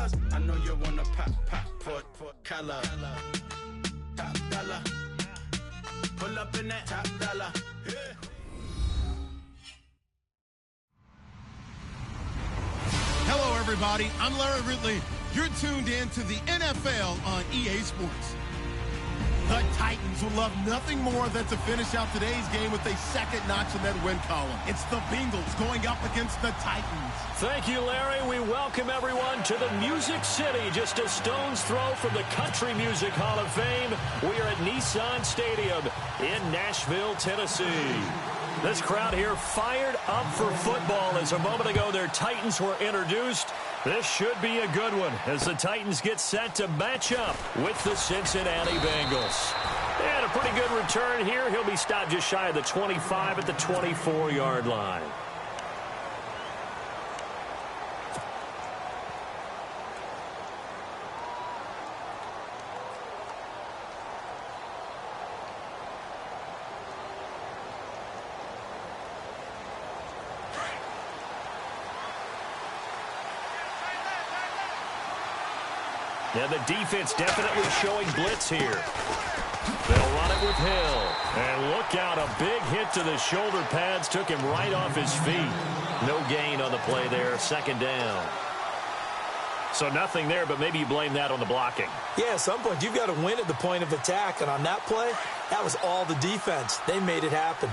colors. I know you wanna pop, put color. Top dollar. Pull up in that top dollar. Yeah. Hello, everybody. I'm Larry Ridley. You're tuned in to the NFL on EA Sports. The Titans would love nothing more than to finish out today's game with a second notch in that win column. It's the Bengals going up against the Titans. Thank you, Larry. We welcome everyone to the Music City, just a stone's throw from the Country Music Hall of Fame. We are at Nissan Stadium in Nashville, Tennessee. This crowd here fired up for football as a moment ago their Titans were introduced. This should be a good one as the Titans get set to match up with the Cincinnati Bengals. And a pretty good return here. He'll be stopped just shy of the 25 at the 24-yard line. Now the defense definitely showing blitz here. They'll run it with Hill. And look out, a big hit to the shoulder pads. Took him right off his feet. No gain on the play there. Second down. So nothing there, but maybe you blame that on the blocking. Yeah, at some point you've got to win at the point of attack. And on that play, that was all the defense. They made it happen.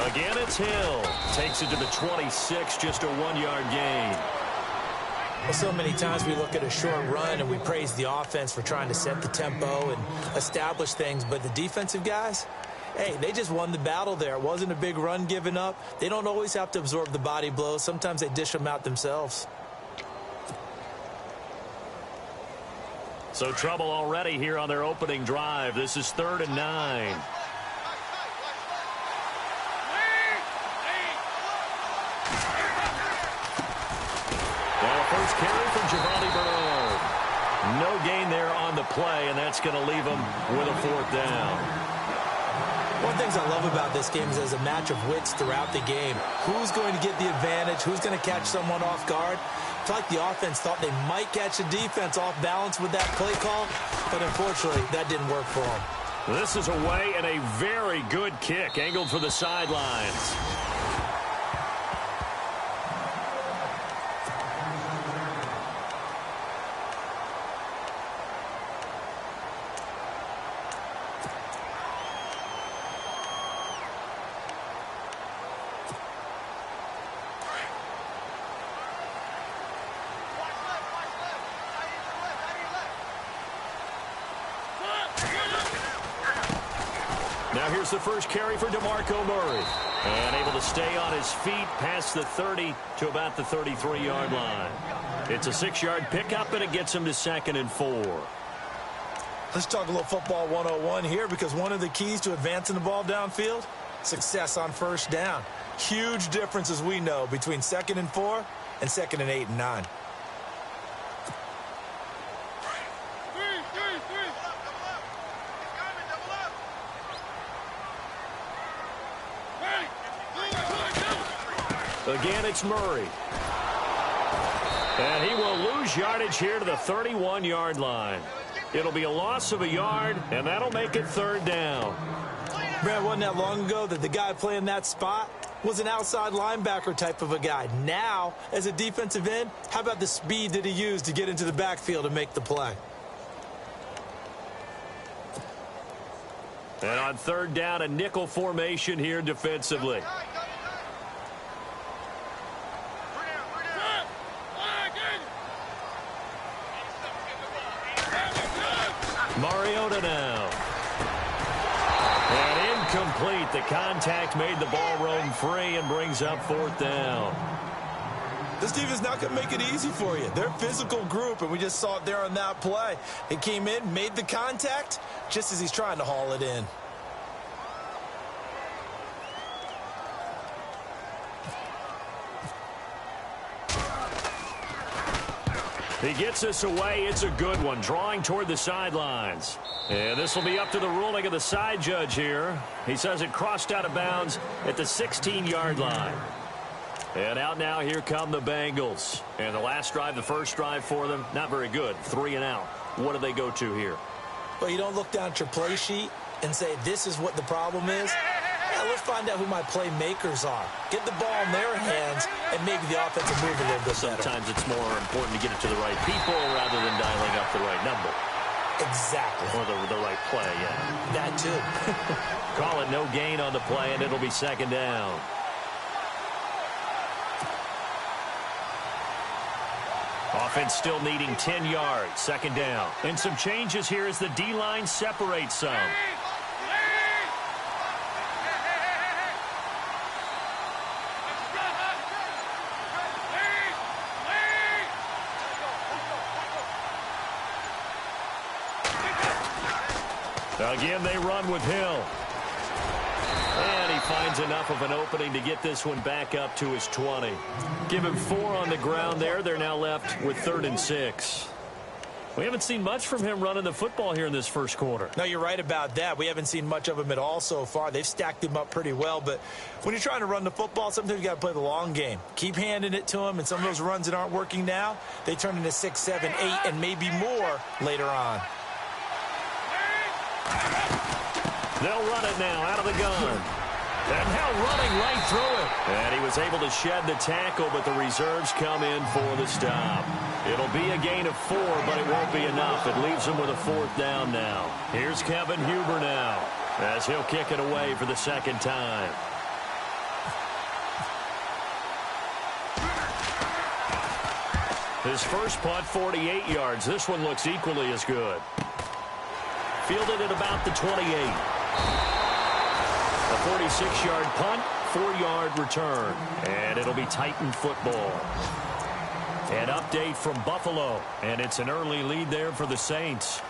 Again, it's Hill. Takes it to the 26, just a 1-yard gain. Well, so many times we look at a short run and we praise the offense for trying to set the tempo and establish things. But the defensive guys, hey, they just won the battle there. It wasn't a big run given up. They don't always have to absorb the body blows. Sometimes they dish them out themselves. So trouble already here on their opening drive. This is 3rd and 9. First carry from Giovanni Bernard. No gain there on the play, and that's going to leave him with a 4th down. One of the things I love about this game is there's a match of wits throughout the game. Who's going to get the advantage? Who's going to catch someone off guard? It's like the offense thought they might catch the defense off balance with that play call, but unfortunately, that didn't work for them. This is away and a very good kick, angled for the sidelines. Now here's the first carry for DeMarco Murray. And able to stay on his feet past the 30 to about the 33-yard line. It's a 6-yard pickup, and it gets him to 2nd and 4. Let's talk a little football 101 here, because one of the keys to advancing the ball downfield, success on first down. Huge difference, as we know, between 2nd and 4 and 2nd and 8 and 9. Again, it's Murray. And he will lose yardage here to the 31-yard line. It'll be a loss of a yard, and that'll make it 3rd down. Brad, wasn't that long ago that the guy playing that spot was an outside linebacker type of a guy. Now, as a defensive end, how about the speed that he used to get into the backfield and make the play? And on 3rd down, a nickel formation here defensively. Mariota now. And incomplete. The contact made the ball roam free and brings up 4th down. This team is not going to make it easy for you. They're a physical group, and we just saw it there on that play. He came in, made the contact, just as he's trying to haul it in. He gets this away. It's a good one, drawing toward the sidelines. And this will be up to the ruling of the side judge here. He says it crossed out of bounds at the 16-yard line. And out now, here come the Bengals. And the last drive, the first drive for them, not very good. 3 and out. What do they go to here? Well, you don't look down at your play sheet and say, this is what the problem is. Yeah, let's find out who my playmakers are. Get the ball in their hands and maybe the offense will move a little bit better. Sometimes it's more important to get it to the right people rather than dialing up the right number. Exactly. Or the right play, yeah. That too. Call it no gain on the play, and it'll be second down. Offense still needing 10 yards. Second down. And some changes here as the D-line separates some. Again, they run with Hill. And he finds enough of an opening to get this one back up to his 20. Give him 4 on the ground there. They're now left with 3rd and 6. We haven't seen much from him running the football here in this first quarter. No, you're right about that. We haven't seen much of him at all so far. They've stacked him up pretty well. But when you're trying to run the football, sometimes you got to play the long game. Keep handing it to him. And some of those runs that aren't working now, they turn into 6, 7, 8, and maybe more later on. They'll run it now out of the gun. And now running right through it. And he was able to shed the tackle, but the reserves come in for the stop. It'll be a gain of 4, but it won't be enough. It leaves him with a 4th down now. Here's Kevin Huber now as he'll kick it away for the second time. His first punt, 48 yards. This one looks equally as good. Fielded at about the 28. A 46-yard punt, 4-yard return. And it'll be Titan football. An update from Buffalo. And it's an early lead there for the Saints.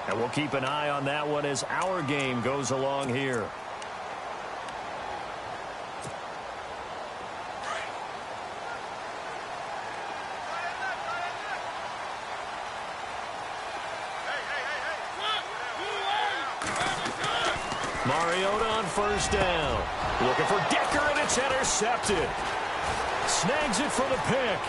And we'll keep an eye on that one as our game goes along here. Mariota on first down. Looking for Decker, and it's intercepted. Snags it for the pick.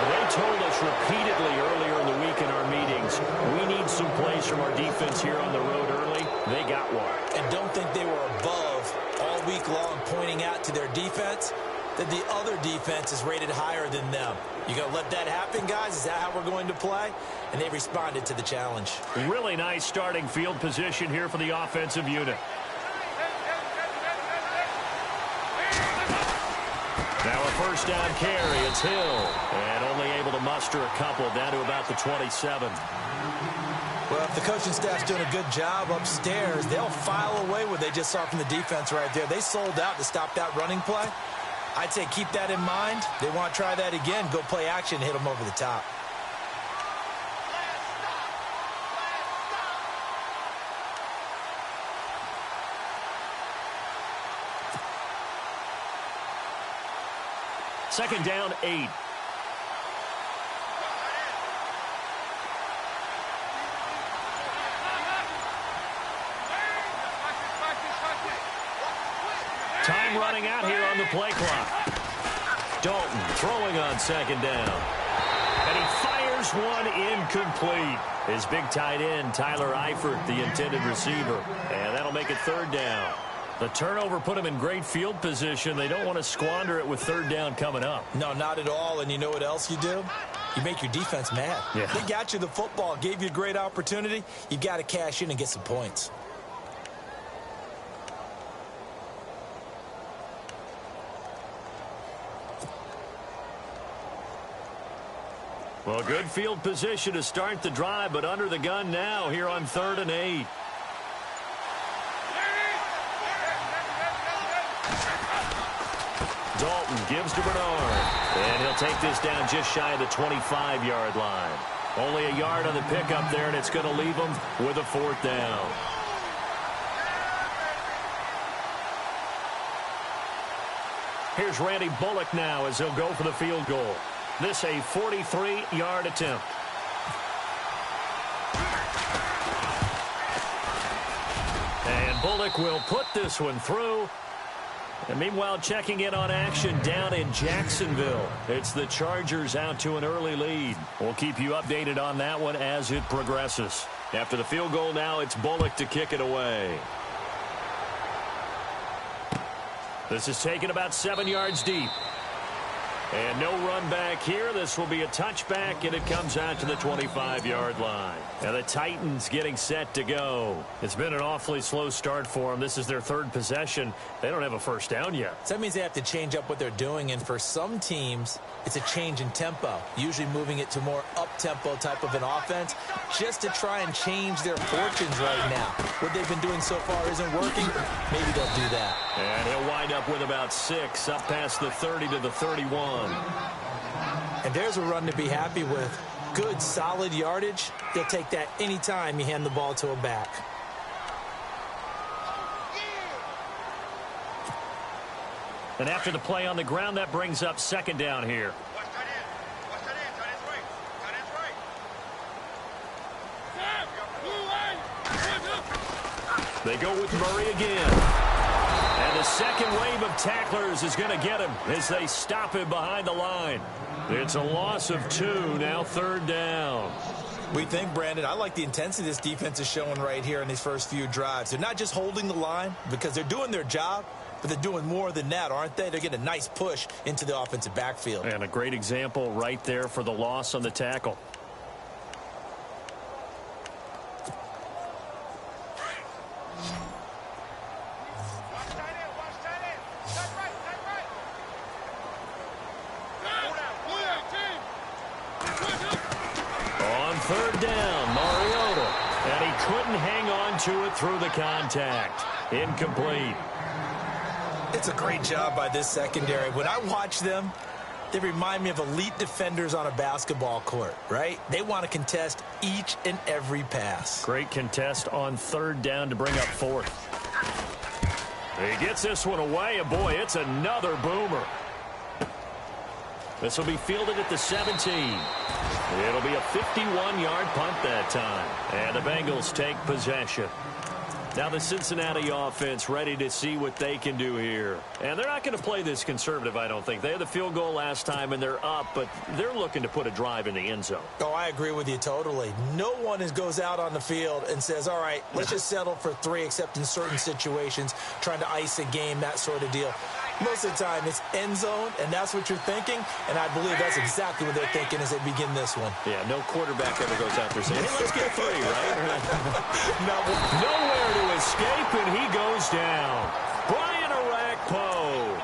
They told us repeatedly earlier in the week in our meetings, we need some plays from our defense here on the road early. They got one. And don't think they were above all week long pointing out to their defense that the other defense is rated higher than them. You going to let that happen, guys? Is that how we're going to play? And they responded to the challenge. Really nice starting field position here for the offensive unit. Now a first down carry. It's Hill. And only able to muster a couple down to about the 27. Well, if the coaching staff's doing a good job upstairs, they'll file away what they just saw from the defense right there. They sold out to stop that running play. I'd say keep that in mind. They want to try that again. Go play action, hit them over the top. Second down, 8. Time running out here on the play clock. Dalton throwing on second down. And he fires one incomplete. His big tight end, Tyler Eifert, the intended receiver. And that'll make it third down. The turnover put him in great field position. They don't want to squander it with third down coming up. No, not at all. And you know what else you do? You make your defense mad. Yeah. They got you the football, gave you a great opportunity. You got to cash in and get some points. Well, good field position to start the drive, but under the gun now here on 3rd and 8. Dalton gives to Bernard. And he'll take this down just shy of the 25-yard line. Only a yard on the pickup there, and it's going to leave him with a 4th down. Here's Randy Bullock now as he'll go for the field goal. This a 43-yard attempt. And Bullock will put this one through. And meanwhile, checking in on action down in Jacksonville. It's the Chargers out to an early lead. We'll keep you updated on that one as it progresses. After the field goal now, it's Bullock to kick it away. This is taken about 7 yards deep. And no run back here. This will be a touchback, and it comes out to the 25-yard line. And the Titans getting set to go. It's been an awfully slow start for them. This is their third possession. They don't have a first down yet. So that means they have to change up what they're doing, and for some teams, it's a change in tempo, usually moving it to more up-tempo type of an offense just to try and change their fortunes right now. What they've been doing so far isn't working. Maybe they'll do that. And he'll wind up with about 6, up past the 30 to the 31. And there's a run to be happy with. Good, solid yardage. They'll take that anytime you hand the ball to a back. And after the play on the ground, that brings up second down here. They go with Murray again. And the second wave of tacklers is going to get him as they stop him behind the line. It's a loss of 2, now third down. We think, Brandon, I like the intensity this defense is showing right here in these first few drives. They're not just holding the line because they're doing their job, but they're doing more than that, aren't they? They're getting a nice push into the offensive backfield. And a great example right there for the loss on the tackle. Third down, Mariota. And he couldn't hang on to it through the contact. Incomplete. It's a great job by this secondary. When I watch them, they remind me of elite defenders on a basketball court, right? They want to contest each and every pass. Great contest on third down to bring up fourth. He gets this one away, and boy, it's another boomer. This will be fielded at the 17. It'll be a 51-yard punt that time. And the Bengals take possession. Now the Cincinnati offense ready to see what they can do here. And they're not going to play this conservative, I don't think. They had the field goal last time, and they're up, but they're looking to put a drive in the end zone. Oh, I agree with you totally. No one goes out on the field and says, all right, let's just settle for 3, except in certain situations, trying to ice a game, that sort of deal. Most of the time, it's end zone, and that's what you're thinking, and I believe that's exactly what they're thinking as they begin this one. Yeah, no quarterback ever goes out there saying, hey, let's get 3, right? No. Nowhere to escape, and he goes down. Brian Orakpo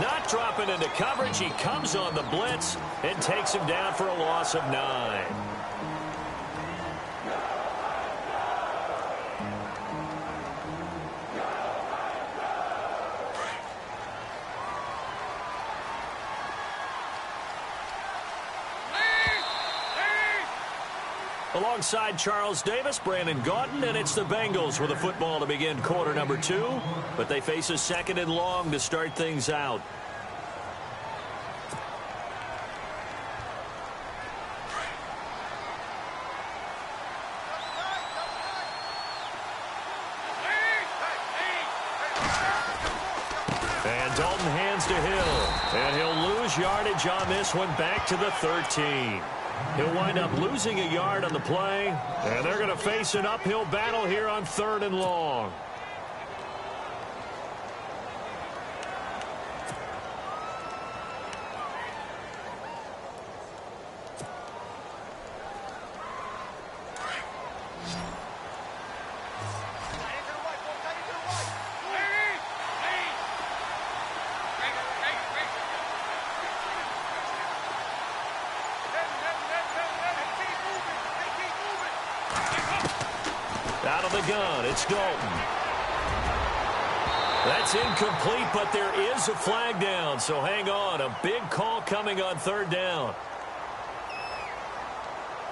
not dropping into coverage. He comes on the blitz and takes him down for a loss of 9. Alongside Charles Davis, Brandon Gaudin, and it's the Bengals with a football to begin quarter number 2. But they face a second and long to start things out. And Dalton hands to Hill. And he'll lose yardage on this one back to the 13. He'll wind up losing a yard on the play, and they're going to face an uphill battle here on third and long. Out of the gun, it's Dalton. That's incomplete, but there is a flag down, so hang on. A big call coming on third down.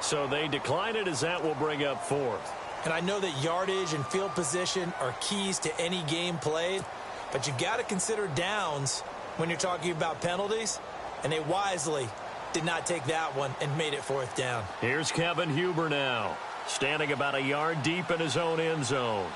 So they decline it as that will bring up fourth. And I know that yardage and field position are keys to any game played, but you got to consider downs when you're talking about penalties, and they wisely did not take that one and made it 4th down. Here's Kevin Huber now, standing about a yard deep in his own end zone.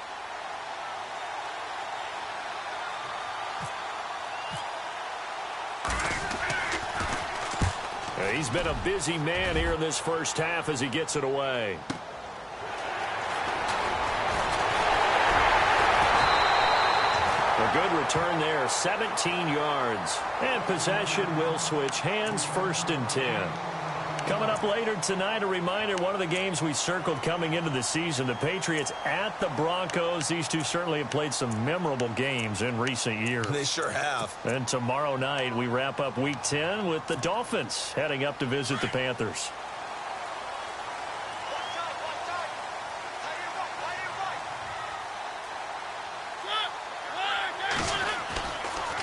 He's been a busy man here in this first half as he gets it away. A good return there, 17 yards. And possession will switch hands, 1st and 10. Coming up later tonight, a reminder, one of the games we circled coming into the season, the Patriots at the Broncos. These two certainly have played some memorable games in recent years. They sure have. And tomorrow night, we wrap up Week 10 with the Dolphins heading up to visit the Panthers.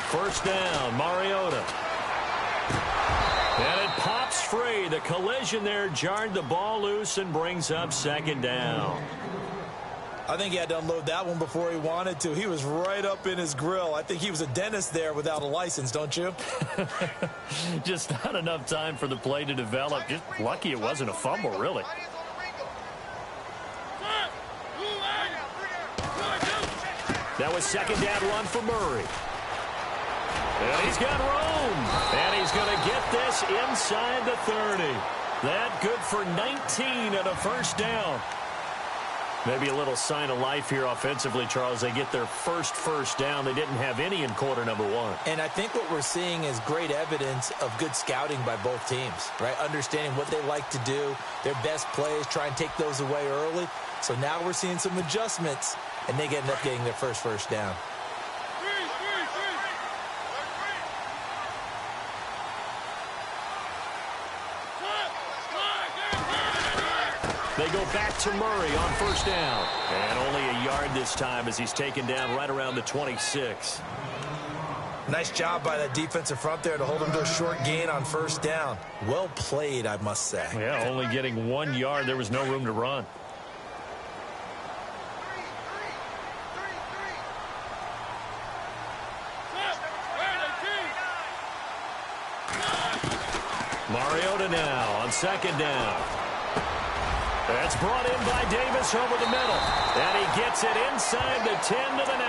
First down, Mariota. And it pops free. The collision there jarred the ball loose and brings up 2nd down. I think he had to unload that one before he wanted to. He was right up in his grill. I think he was a dentist there without a license, don't you? Just not enough time for the play to develop. Just lucky it wasn't a fumble, really. That was 2nd down run for Murray. And he's got room. And he's going to get this inside the 30. That good for 19 and a 1st down. Maybe a little sign of life here offensively, Charles. They get their first down. They didn't have any in quarter number 1. And I think what we're seeing is great evidence of good scouting by both teams, right? Understanding what they like to do, their best plays, try and take those away early. So now we're seeing some adjustments, and they end up getting their first down. They go back to Murray on 1st down. And only a yard this time as he's taken down right around the 26. Nice job by that defensive front there to hold him to a short gain on 1st down. Well played, I must say. Yeah, only getting 1 yard. There was no room to run. Mariota now on 2nd down. That's brought in by Davis over the middle. And he gets it inside the 10 to the 9.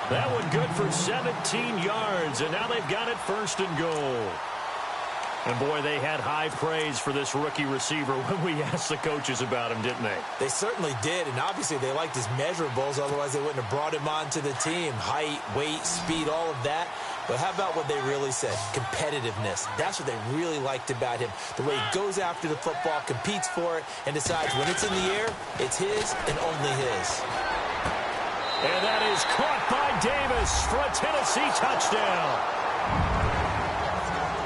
That one good for 17 yards. And now they've got it 1st and goal. And, boy, they had high praise for this rookie receiver when we asked the coaches about him, didn't they? They certainly did. And, obviously, they liked his measurables. Otherwise, they wouldn't have brought him onto the team. Height, weight, speed, all of that. But how about what they really said? Competitiveness. That's what they really liked about him. The way he goes after the football, competes for it, and decides when it's in the air, it's his and only his. And that is caught by Davis for a Tennessee touchdown.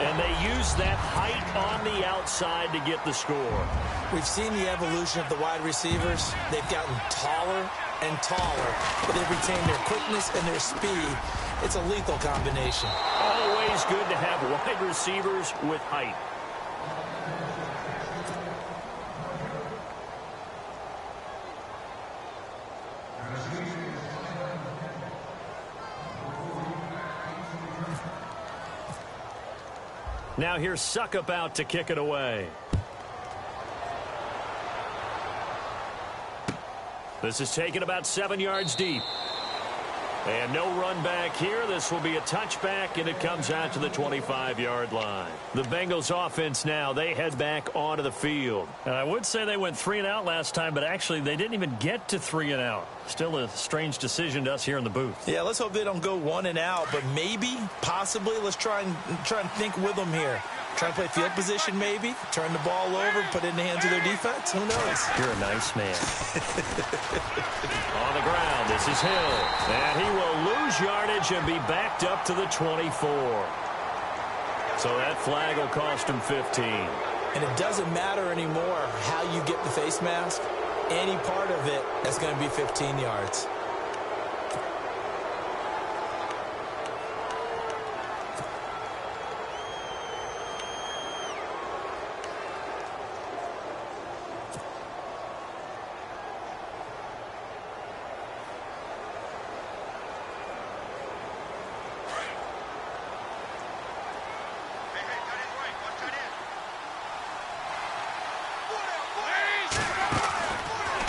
And they use that height on the outside to get the score. We've seen the evolution of the wide receivers. They've gotten taller and taller, but they've retained their quickness and their speed. It's a lethal combination. Always good to have wide receivers with height. Now here's Suckup out to kick it away. This is taken about 7 yards deep. And no run back here. This will be a touchback, and it comes out to the 25-yard line. The Bengals offense now, they head back onto the field. And I would say they went 3 and out last time, but actually they didn't even get to 3 and out. Still a strange decision to us here in the booth. Yeah, let's hope they don't go 1 and out, but maybe, possibly, let's try and think with them here. Try and play field position maybe, turn the ball over, put it in the hands of their defense. Who knows? You're a nice man. On the ground, this is Hill. And he will lose yardage and be backed up to the 24. So that flag will cost him 15. And it doesn't matter anymore how you get the face mask. Any part of it, that's going to be 15 yards.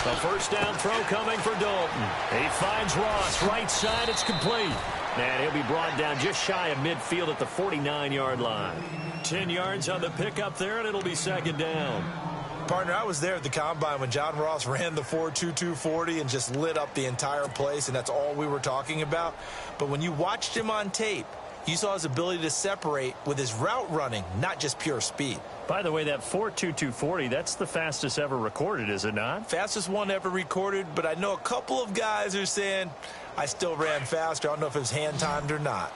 A first down throw coming for Dalton. He finds Ross. Right side, it's complete. And he'll be brought down just shy of midfield at the 49-yard line. 10 yards on the pickup there, and it'll be second down. Partner, I was there at the Combine when John Ross ran the 4.22 40 and just lit up the entire place, and that's all we were talking about. But when you watched him on tape, you saw his ability to separate with his route running, not just pure speed. By the way, that 4.22 40, that's the fastest ever recorded, is it not? Fastest one ever recorded, but I know a couple of guys are saying, I still ran faster. I don't know if it was hand-timed or not.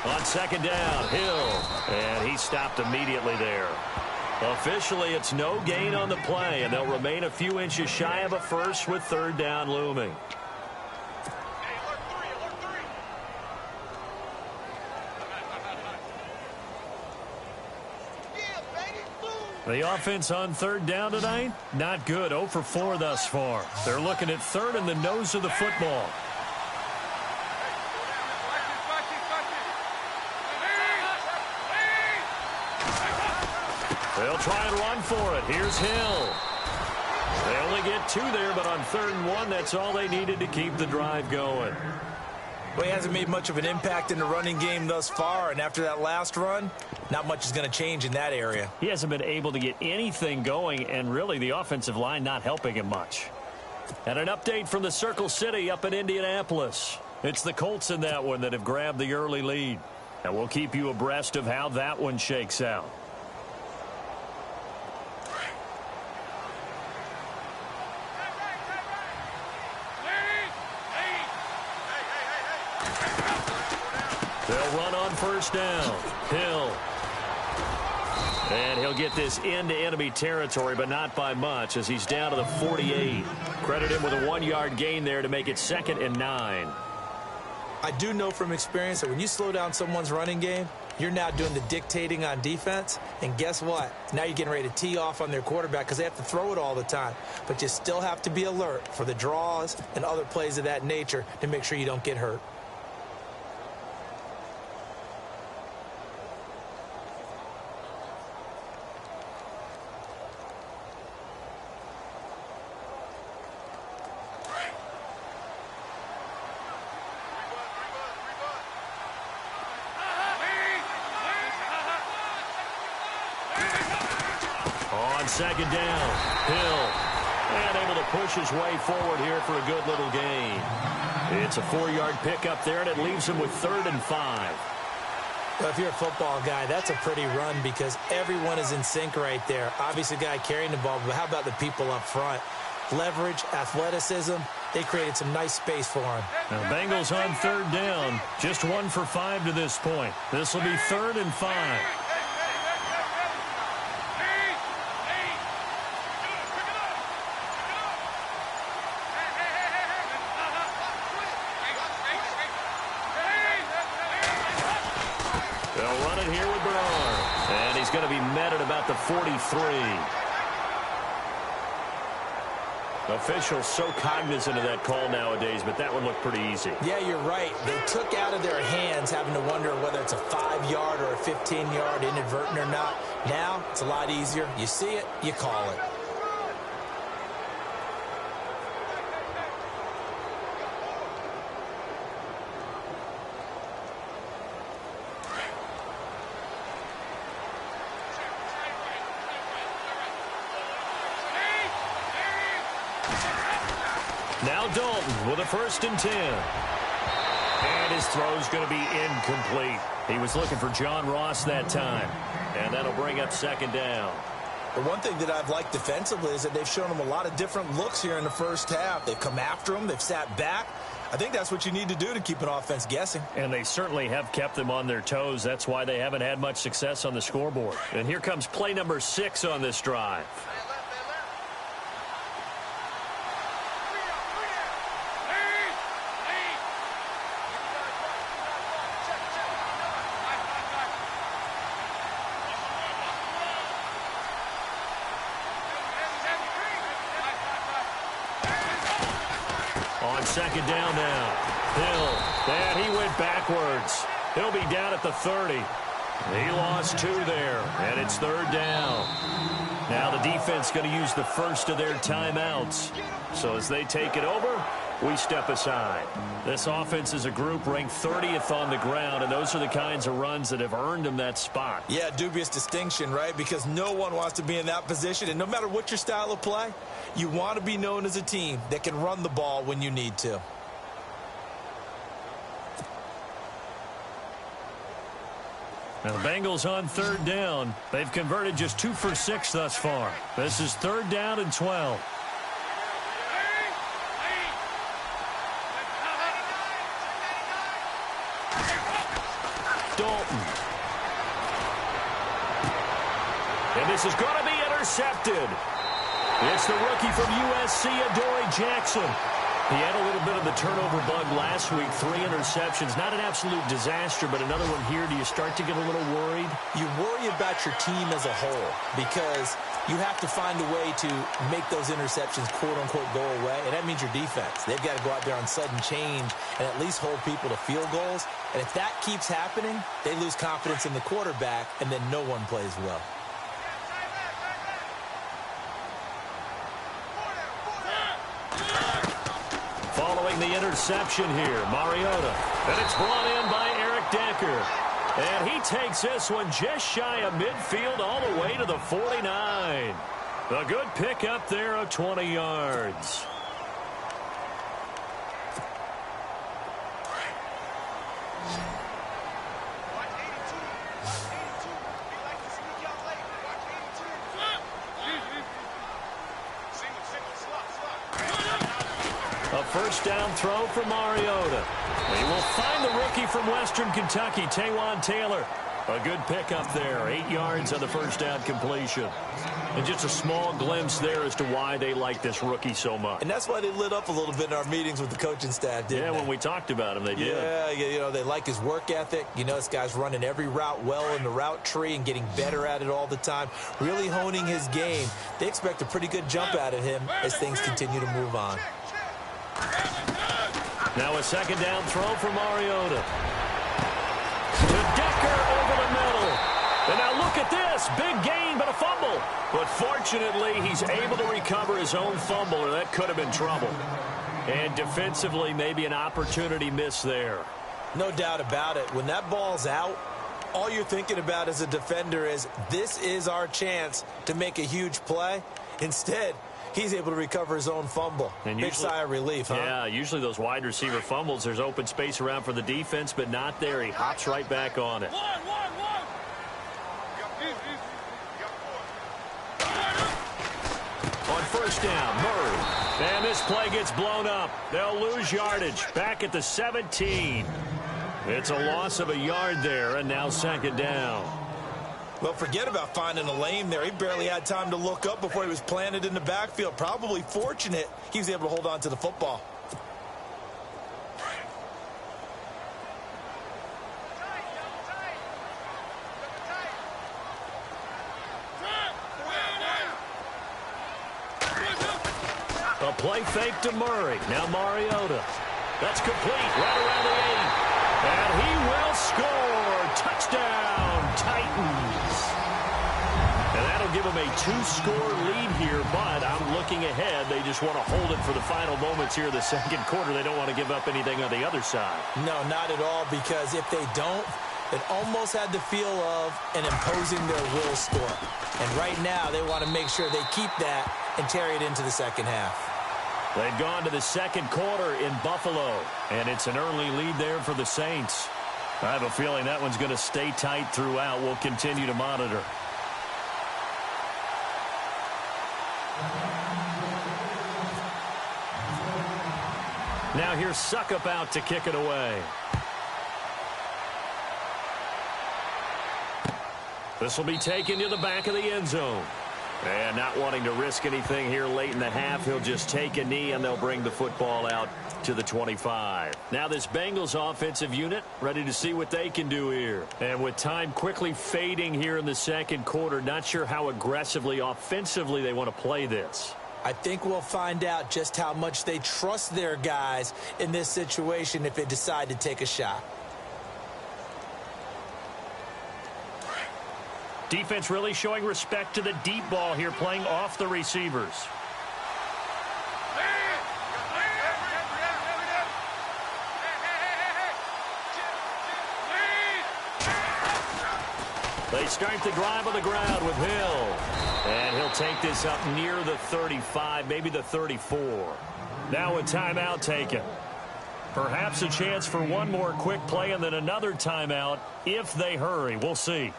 On second down, Hill, and he stopped immediately there. Officially, it's no gain on the play, and they'll remain a few inches shy of a first with third down looming. The offense on third down tonight, not good. 0 for 4 thus far. They're looking at third in the nose of the football. They'll try and run for it. Here's Hill. They only get 2 there, but on 3rd and 1, that's all they needed to keep the drive going. Well, he hasn't made much of an impact in the running game thus far, and after that last run, not much is going to change in that area. He hasn't been able to get anything going, and really the offensive line not helping him much. And an update from the Circle City up in Indianapolis. It's the Colts in that one that have grabbed the early lead. And we'll keep you abreast of how that one shakes out. They'll run on first down. Hill. And he'll get this into enemy territory, but not by much, as he's down to the 48. Credit him with a 1-yard gain there to make it 2nd and 9. I do know from experience that when you slow down someone's running game, you're now doing the dictating on defense. And guess what? Now you're getting ready to tee off on their quarterback because they have to throw it all the time. But you still have to be alert for the draws and other plays of that nature to make sure you don't get hurt. Second down, Hill, and able to push his way forward here for a good little gain. It's a 4-yard pickup there, and it leaves him with 3rd and 5. Well, if you're a football guy, that's a pretty run because everyone is in sync right there. Obviously, the guy carrying the ball, but how about the people up front? Leverage, athleticism, they created some nice space for him. Now, Bengals on 3rd down, just 1 for 5 to this point. This will be 3rd and 5. Going to be met at about the 43. Officials so cognizant of that call nowadays, but that one looked pretty easy. Yeah, you're right. They took out of their hands having to wonder whether it's a 5-yard or a 15-yard inadvertent or not. Now, it's a lot easier. You see it, you call it. Now Dalton with a 1st and 10. And his throw's going to be incomplete. He was looking for John Ross that time. And that'll bring up 2nd down. The one thing that I've liked defensively is that they've shown him a lot of different looks here in the first half. They've come after him. They've sat back. I think that's what you need to do to keep an offense guessing. And they certainly have kept them on their toes. That's why they haven't had much success on the scoreboard. And here comes play number 6 on this drive. On 2nd down now. Hill, and he went backwards. He'll be down at the 30. He lost 2 there, and it's 3rd down. Now the defense going to use the first of their timeouts. So as they take it over, we step aside. This offense is a group ranked 30th on the ground, and those are the kinds of runs that have earned them that spot. Yeah, dubious distinction, right? Because no one wants to be in that position, and no matter what your style of play, you want to be known as a team that can run the ball when you need to. Now the Bengals on 3rd down. They've converted just 2 for 6 thus far. This is 3rd down and 12. Dalton. And this is going to be intercepted. It's the rookie from USC, Adoree Jackson. He had a little bit of the turnover bug last week, 3 interceptions. Not an absolute disaster, but another one here. Do you start to get a little worried? You worry about your team as a whole because you have to find a way to make those interceptions, quote-unquote, go away, and that means your defense. They've got to go out there on sudden change and at least hold people to field goals. And if that keeps happening, they lose confidence in the quarterback, and then no one plays well. Following the interception here, Mariota. And it's brought in by Eric Decker. And he takes this one just shy of midfield all the way to the 49. A good pickup there of 20 yards. A first down throw for Mariota. He will find the rookie from Western Kentucky, Taywan Taylor. A good pickup there, 8 yards on the first down completion. And just a small glimpse there as to why they like this rookie so much. And that's why they lit up a little bit in our meetings with the coaching staff, didn't they? When we talked about him, they did. Yeah, you know, they like his work ethic. You know, this guy's running every route well in the route tree and getting better at it all the time, really honing his game. They expect a pretty good jump out of him as things continue to move on. Now a second down throw for Mariota. To Decker over the middle. And now look at this. Big gain, but a fumble. But fortunately, he's able to recover his own fumble, or that could have been trouble. And defensively, maybe an opportunity miss there. No doubt about it. When that ball's out, all you're thinking about as a defender is, this is our chance to make a huge play. Instead, he's able to recover his own fumble. And big sigh of relief, huh? Yeah, usually those wide receiver fumbles, there's open space around for the defense, but not there. He hops right back on it. On first down, Murray. And this play gets blown up. They'll lose yardage. Back at the 17. It's a loss of a yard there, and now second down. Well, forget about finding a lane there. He barely had time to look up before he was planted in the backfield. Probably fortunate he was able to hold on to the football. A play fake to Murray. Now Mariota. That's complete right around the 8. And he will score. Touchdown, Titans. And that'll give them a 2-score lead here, but I'm looking ahead. They just want to hold it for the final moments here in the second quarter. They don't want to give up anything on the other side. No, not at all, because if they don't, it almost had the feel of an imposing their will score. And right now, they want to make sure they keep that and carry it into the second half. They've gone to the second quarter in Buffalo, and it's an early lead there for the Saints. I have a feeling that one's going to stay tight throughout. We'll continue to monitor. Now here's Suckup out to kick it away. This will be taken to the back of the end zone. And not wanting to risk anything here late in the half, he'll just take a knee, and they'll bring the football out to the 25. Now this Bengals offensive unit ready to see what they can do here. And with time quickly fading here in the second quarter, not sure how aggressively, offensively they want to play this. I think we'll find out just how much they trust their guys in this situation if they decide to take a shot. Defense really showing respect to the deep ball here, playing off the receivers. They start the drive on the ground with Hill. And he'll take this up near the 35, maybe the 34. Now a timeout taken. Perhaps a chance for one more quick play and then another timeout if they hurry. We'll see.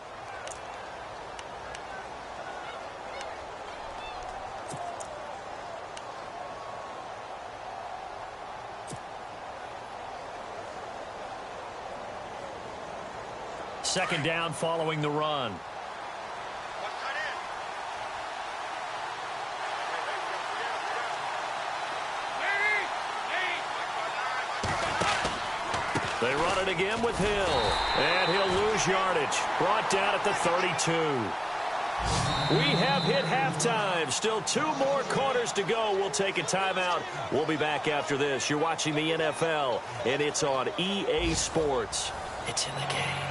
Second down following the run. They run it again with Hill. And he'll lose yardage. Brought down at the 32. We have hit halftime. Still 2 more quarters to go. We'll take a timeout. We'll be back after this. You're watching the NFL, and it's on EA Sports. It's in the game.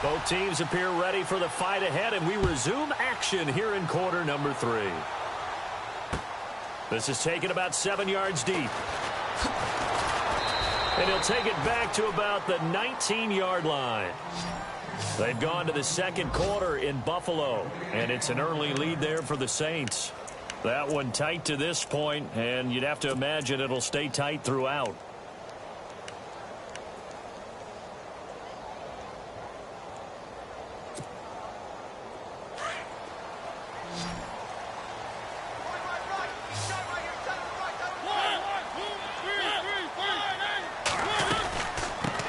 Both teams appear ready for the fight ahead, and we resume action here in quarter number 3. This is taken about 7 yards deep. And he'll take it back to about the 19-yard line. They've gone to the second quarter in Buffalo, and it's an early lead there for the Saints. That one tight to this point, and you'd have to imagine it'll stay tight throughout.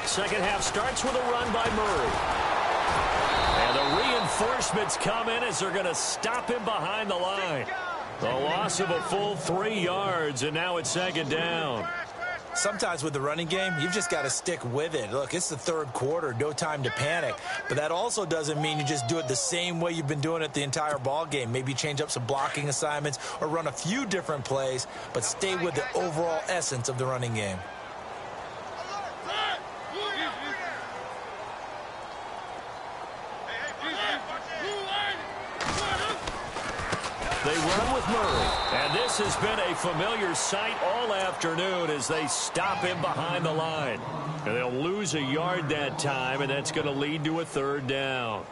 Second half starts with a run by Murray. And the reinforcements come in as they're going to stop him behind the line. The loss of a full 3 yards, and now it's second down. Sometimes with the running game, you've just got to stick with it. Look, it's the third quarter, no time to panic. But that also doesn't mean you just do it the same way you've been doing it the entire ball game. Maybe change up some blocking assignments or run a few different plays, but stay with the overall essence of the running game. They run with Murray, and this has been a familiar sight all afternoon as they stop him behind the line. And they'll lose a yard that time, and that's going to lead to a third down.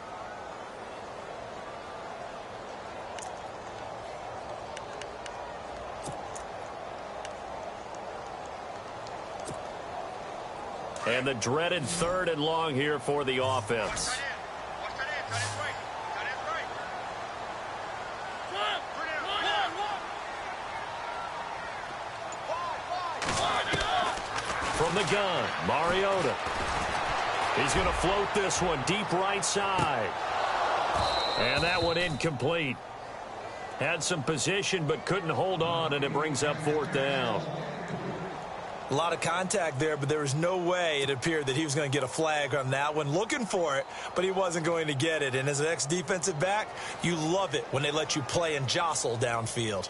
And the dreaded third and long here for the offense. From the gun, Mariota. He's going to float this one deep right side. And that one incomplete. Had some position but couldn't hold on, and it brings up fourth down. A lot of contact there, but there was no way it appeared that he was going to get a flag on that one. Looking for it, but he wasn't going to get it. And as an ex-defensive back, you love it when they let you play and jostle downfield.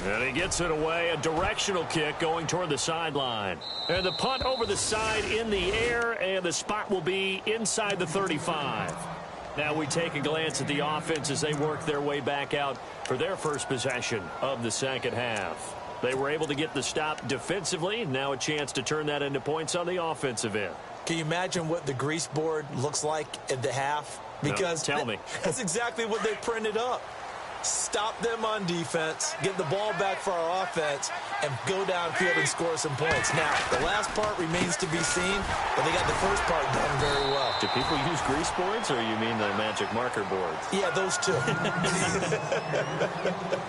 And he gets it away, a directional kick going toward the sideline. And the punt over the side in the air, and the spot will be inside the 35. Now we take a glance at the offense as they work their way back out for their first possession of the second half. They were able to get the stop defensively, now a chance to turn that into points on the offensive end. Can you imagine what the grease board looks like at the half? Because no, tell me. That's exactly what they printed up. Stop them on defense, get the ball back for our offense, and go downfield and score some points. Now, the last part remains to be seen, but they got the first part done very well. Do people use grease boards, or you mean the magic marker boards? Yeah, those two.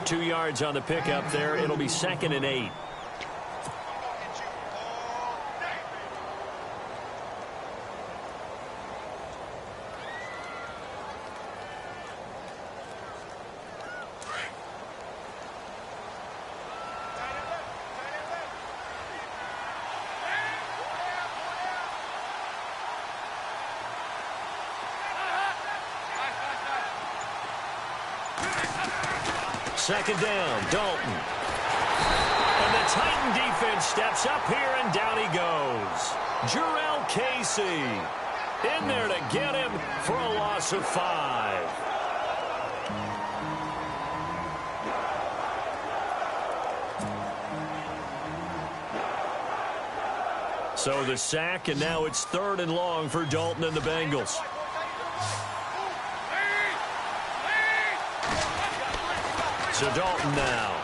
2 yards on the pickup there. It'll be 2nd and 8. Second down, Dalton. And the Titan defense steps up here, and down he goes. Jurrell Casey in there to get him for a loss of 5. So the sack, and now it's 3rd and long for Dalton and the Bengals. So Dalton now.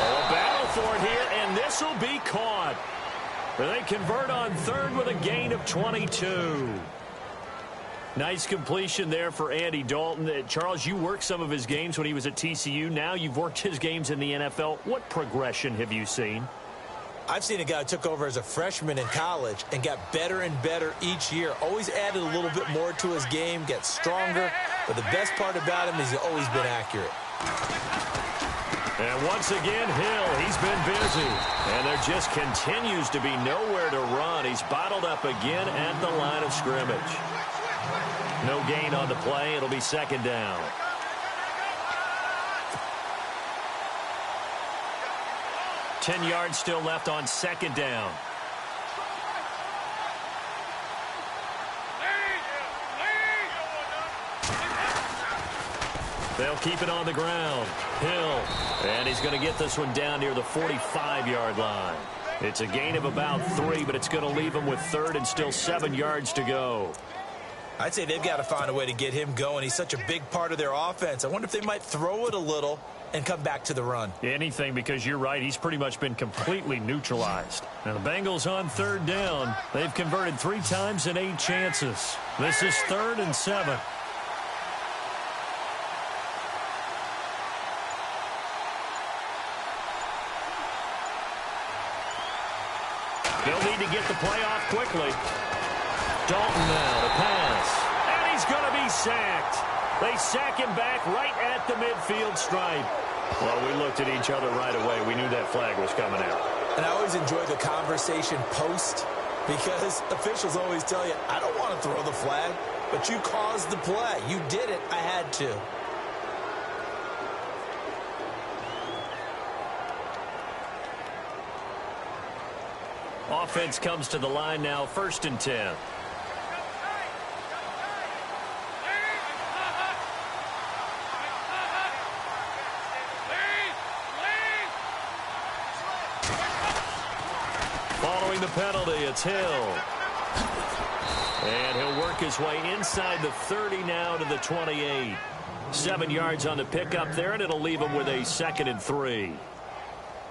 Oh, a battle for it here, and this will be caught. They convert on 3rd with a gain of 22. Nice completion there for Andy Dalton. Charles, you worked some of his games when he was at TCU. Now you've worked his games in the NFL. What progression have you seen? I've seen a guy who took over as a freshman in college and got better and better each year. Always added a little bit more to his game, gets stronger. But the best part about him is he's always been accurate. And once again, Hill, he's been busy. And there just continues to be nowhere to run. He's bottled up again at the line of scrimmage. No gain on the play. It'll be 2nd down. Ten yards still left on 2nd down. They'll keep it on the ground. Hill. And he's going to get this one down near the 45-yard line. It's a gain of about 3, but it's going to leave him with 3rd and still 7 yards to go. I'd say they've got to find a way to get him going. He's such a big part of their offense. I wonder if they might throw it a little and come back to the run. Anything, because you're right. He's pretty much been completely neutralized. Now the Bengals on 3rd down. They've converted 3 times in 8 chances. This is 3rd and 7. They'll need to get the play off quickly. Dalton now to pass. And he's going to be sacked. They sack him back right at the midfield stripe. Well, we looked at each other right away. We knew that flag was coming out. And I always enjoy the conversation post, because officials always tell you, I don't want to throw the flag, but you caused the play. You did it. I had to. Offense comes to the line now, 1st and 10. Following the penalty, it's Hill. And he'll work his way inside the 30 now to the 28. 7 yards on the pickup there, and it'll leave him with a 2nd and 3.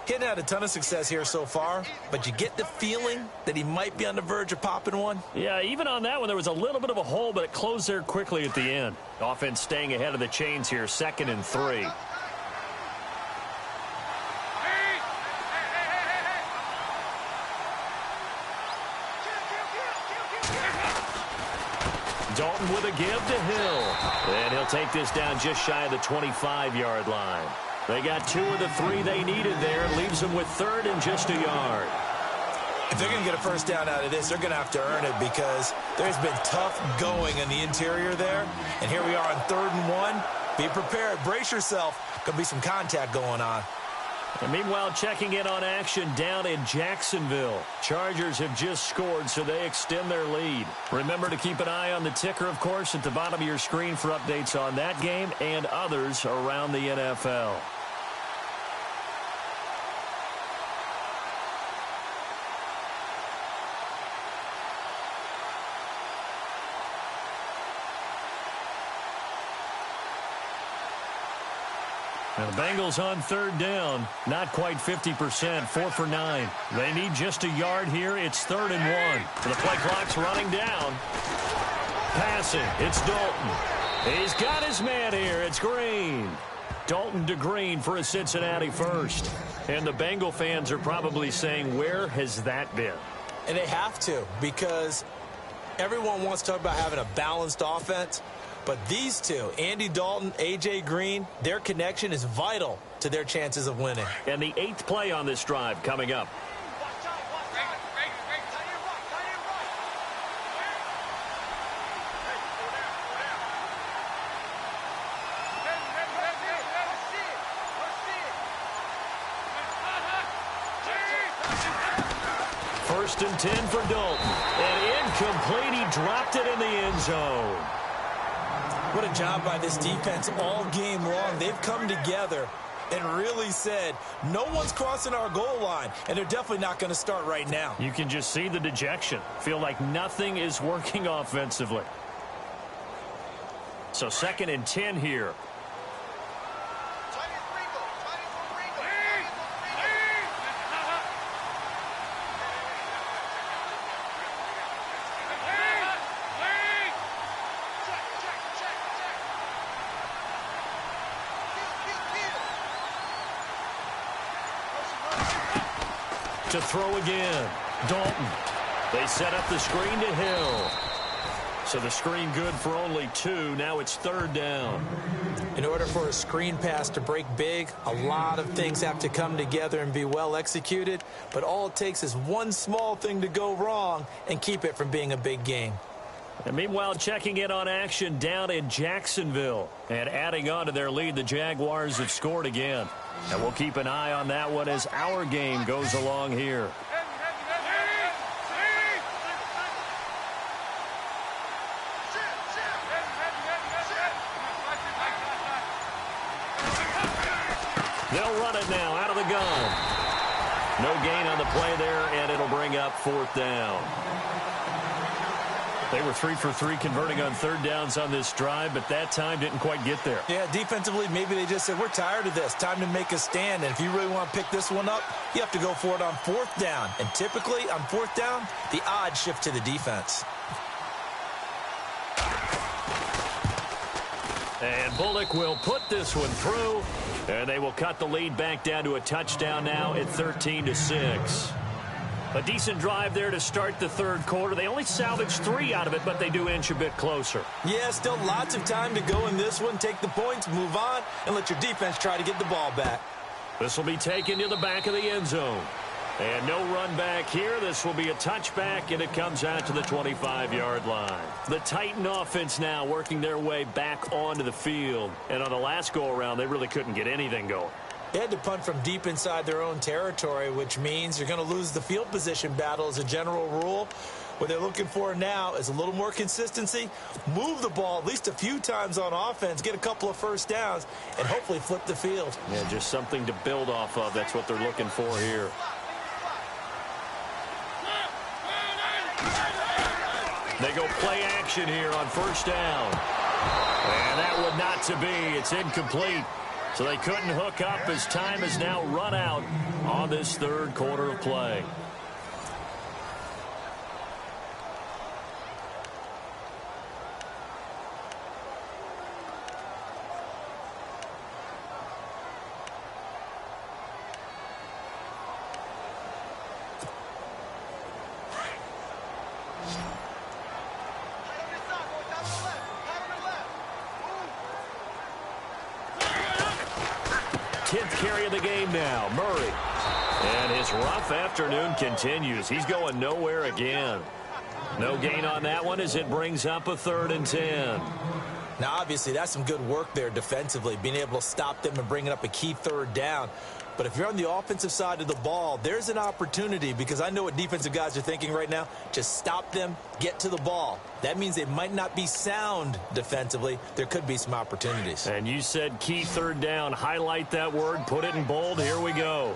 Getting had a ton of success here so far, but you get the feeling that he might be on the verge of popping one. Yeah, even on that one, there was a little bit of a hole, but it closed there quickly at the end. Offense staying ahead of the chains here, 2nd and 3. Dalton with a give to Hill. And he'll take this down just shy of the 25-yard line. They got 2 of the 3 they needed there. It leaves them with 3rd and just a yard. If they're going to get a first down out of this, they're going to have to earn it, because there's been tough going in the interior there. And here we are on 3rd and 1. Be prepared. Brace yourself. Could be some contact going on. And meanwhile, checking in on action down in Jacksonville. Chargers have just scored, so they extend their lead. Remember to keep an eye on the ticker, of course, at the bottom of your screen for updates on that game and others around the NFL. And the Bengals on 3rd down, not quite 50%, 4 for 9. They need just a yard here. It's 3rd and 1. The play clock's running down. Passing, it's Dalton. He's got his man here. It's Green. Dalton to Green for a Cincinnati first. And the Bengal fans are probably saying, where has that been? And they have to, because everyone wants to talk about having a balanced offense. But these two, Andy Dalton, A.J. Green, their connection is vital to their chances of winning. And the 8th play on this drive coming up. First and 10 for Dalton. And incomplete. He dropped it in the end zone. What a job by this defense all game long. They've come together and really said, no one's crossing our goal line, and they're definitely not going to start right now. You can just see the dejection. Feel like nothing is working offensively. So second and 10 here. To throw again. Dalton. They set up the screen to Hill. So the screen good for only 2. Now it's third down. In order for a screen pass to break big, a lot of things have to come together and be well executed. But all it takes is one small thing to go wrong and keep it from being a big game. And meanwhile, checking in on action down in Jacksonville. And adding on to their lead, the Jaguars have scored again. And we'll keep an eye on that one as our game goes along here. They'll run it now out of the gun. No gain on the play there, and it'll bring up fourth down. They were 3 for 3 converting on third downs on this drive, but that time didn't quite get there. Yeah, defensively, maybe they just said, we're tired of this. Time to make a stand. And if you really want to pick this one up, you have to go for it on fourth down. And typically, on fourth down, the odds shift to the defense. And Bullock will put this one through, and they will cut the lead back down to a touchdown now at 13-6. A decent drive there to start the third quarter. They only salvaged 3 out of it, but they do inch a bit closer. Yeah, still lots of time to go in this one. Take the points, move on, and let your defense try to get the ball back. This will be taken to the back of the end zone. And no run back here. This will be a touchback, and it comes out to the 25-yard line. The Titan offense now working their way back onto the field. And on the last go-around, they really couldn't get anything going. They had to punt from deep inside their own territory, which means you're going to lose the field position battle as a general rule. What they're looking for now is a little more consistency, move the ball at least a few times on offense, get a couple of first downs, and hopefully flip the field. Yeah, just something to build off of. That's what they're looking for here. They go play action here on first down. And that would not to be. It's incomplete. So they couldn't hook up as time has now run out on this third quarter of play. Carry of the game now, Murray. And his rough afternoon continues. He's going nowhere again. No gain on that one as it brings up a 3rd and 10. Now, obviously, that's some good work there defensively, being able to stop them and bringing up a key third down. But if you're on the offensive side of the ball, there's an opportunity, because I know what defensive guys are thinking right now. Just stop them, get to the ball. That means they might not be sound defensively. There could be some opportunities. And you said key third down. Highlight that word, put it in bold. Here we go.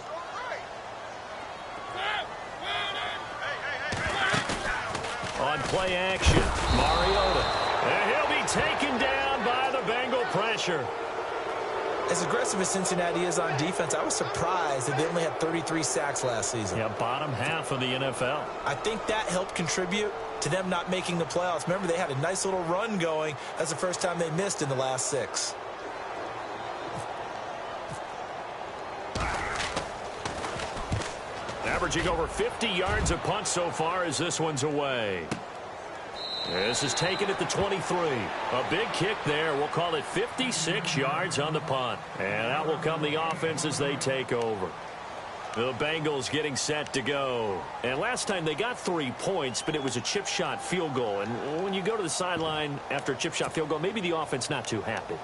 On play action, Mariota. And he'll be taken down by the Bengal pressure. As aggressive as Cincinnati is on defense, I was surprised that they only had 33 sacks last season. Yeah, bottom half of the NFL. I think that helped contribute to them not making the playoffs. Remember, they had a nice little run going. That's the first time they missed in the last 6. Averaging over 50 yards a punt so far as this one's away. This is taken at the 23. A big kick there. We'll call it 56 yards on the punt. And out will come the offense as they take over. The Bengals getting set to go. And last time they got 3 points, but it was a chip shot field goal. And when you go to the sideline after a chip shot field goal, maybe the offense not too happy.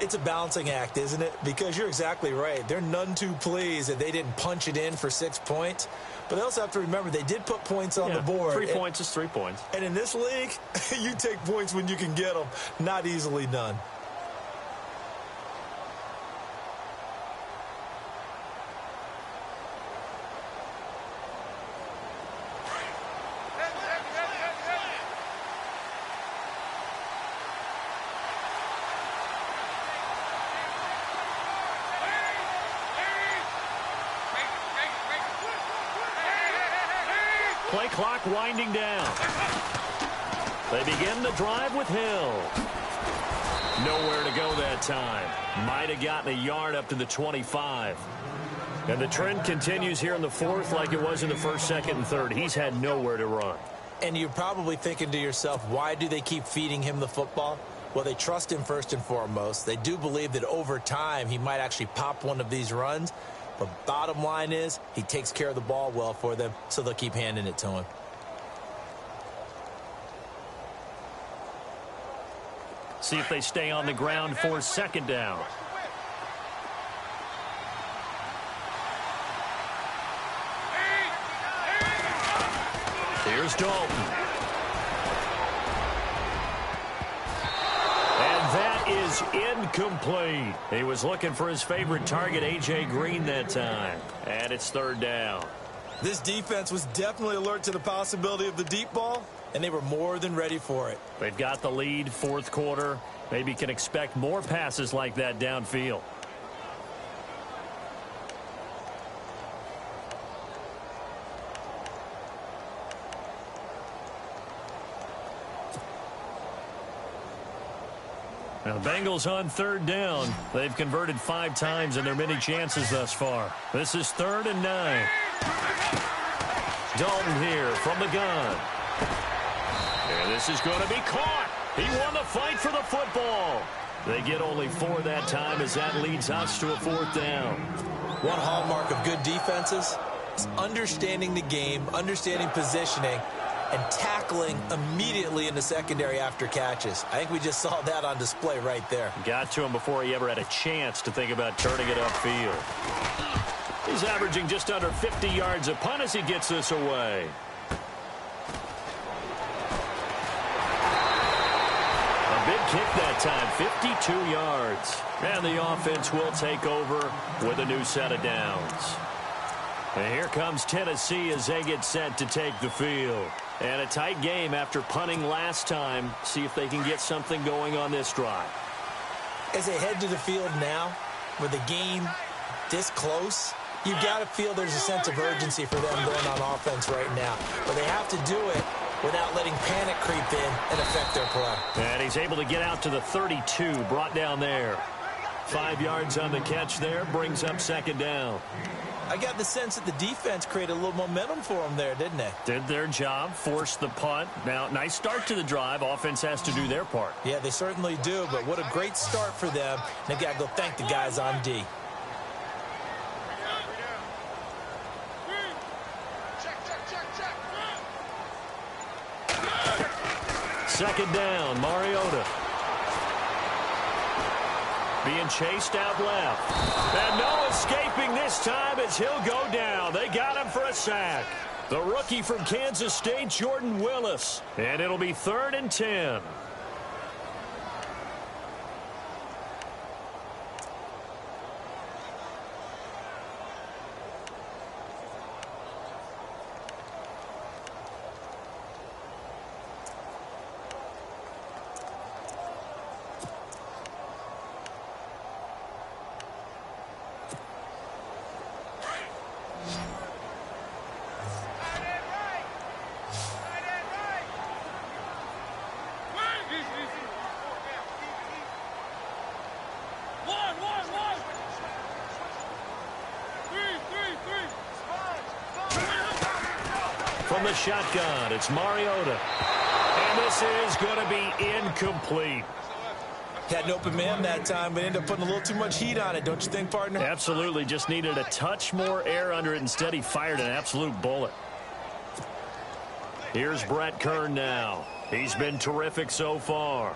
It's a balancing act, isn't it? Because you're exactly right. They're none too pleased that they didn't punch it in for 6 points. But they also have to remember they did put points on the board. 3 points is 3 points. And in this league, you take points when you can get them. Not easily done. Play clock winding down. They begin the drive with Hill. Nowhere to go that time. Might have gotten a yard up to the 25. And the trend continues here in the fourth like it was in the first, second, and third. He's had nowhere to run. And you're probably thinking to yourself, why do they keep feeding him the football? Well, they trust him first and foremost. They do believe that over time he might actually pop one of these runs. But bottom line is, he takes care of the ball well for them, so they'll keep handing it to him. See if they stay on the ground for second down. Here's Dalton. That is incomplete. He was looking for his favorite target, A.J. Green, that time. And it's third down. This defense was definitely alert to the possibility of the deep ball, and they were more than ready for it. They've got the lead, fourth quarter. Maybe can expect more passes like that downfield. Now the Bengals on third down. They've converted 5 times in their many chances thus far. This is 3rd and 9. Dalton here from the gun. And this is going to be caught. He won the fight for the football. They get only 4 that time as that leads us to a 4th down. One hallmark of good defenses is understanding the game, understanding positioning, and tackling immediately in the secondary after catches. I think we just saw that on display right there. Got to him before he ever had a chance to think about turning it upfield. He's averaging just under 50 yards a punt as he gets this away. A big kick that time, 52 yards. And the offense will take over with a new set of downs. And here comes Tennessee as they get set to take the field. And a tight game after punting last time. See if they can get something going on this drive. As they head to the field now, with the game this close, you've got to feel there's a sense of urgency for them going on offense right now. But they have to do it without letting panic creep in and affect their play. And he's able to get out to the 32, brought down there. 5 yards on the catch there, brings up second down. I got the sense that the defense created a little momentum for them there, didn't they? Did their job, forced the punt. Now, nice start to the drive. Offense has to do their part. Yeah, they certainly do, but what a great start for them. They've got to go thank the guys on D. Second down, Mariota. Being chased out left. And no escaping this time as he'll go down. They got him for a sack. The rookie from Kansas State, Jordan Willis. And it'll be 3rd and 10. From the shotgun, it's Mariota. And this is going to be incomplete. Had an open man that time, but ended up putting a little too much heat on it, don't you think, partner? Absolutely. Just needed a touch more air under it. Instead, he fired an absolute bullet. Here's Brett Kern now. He's been terrific so far.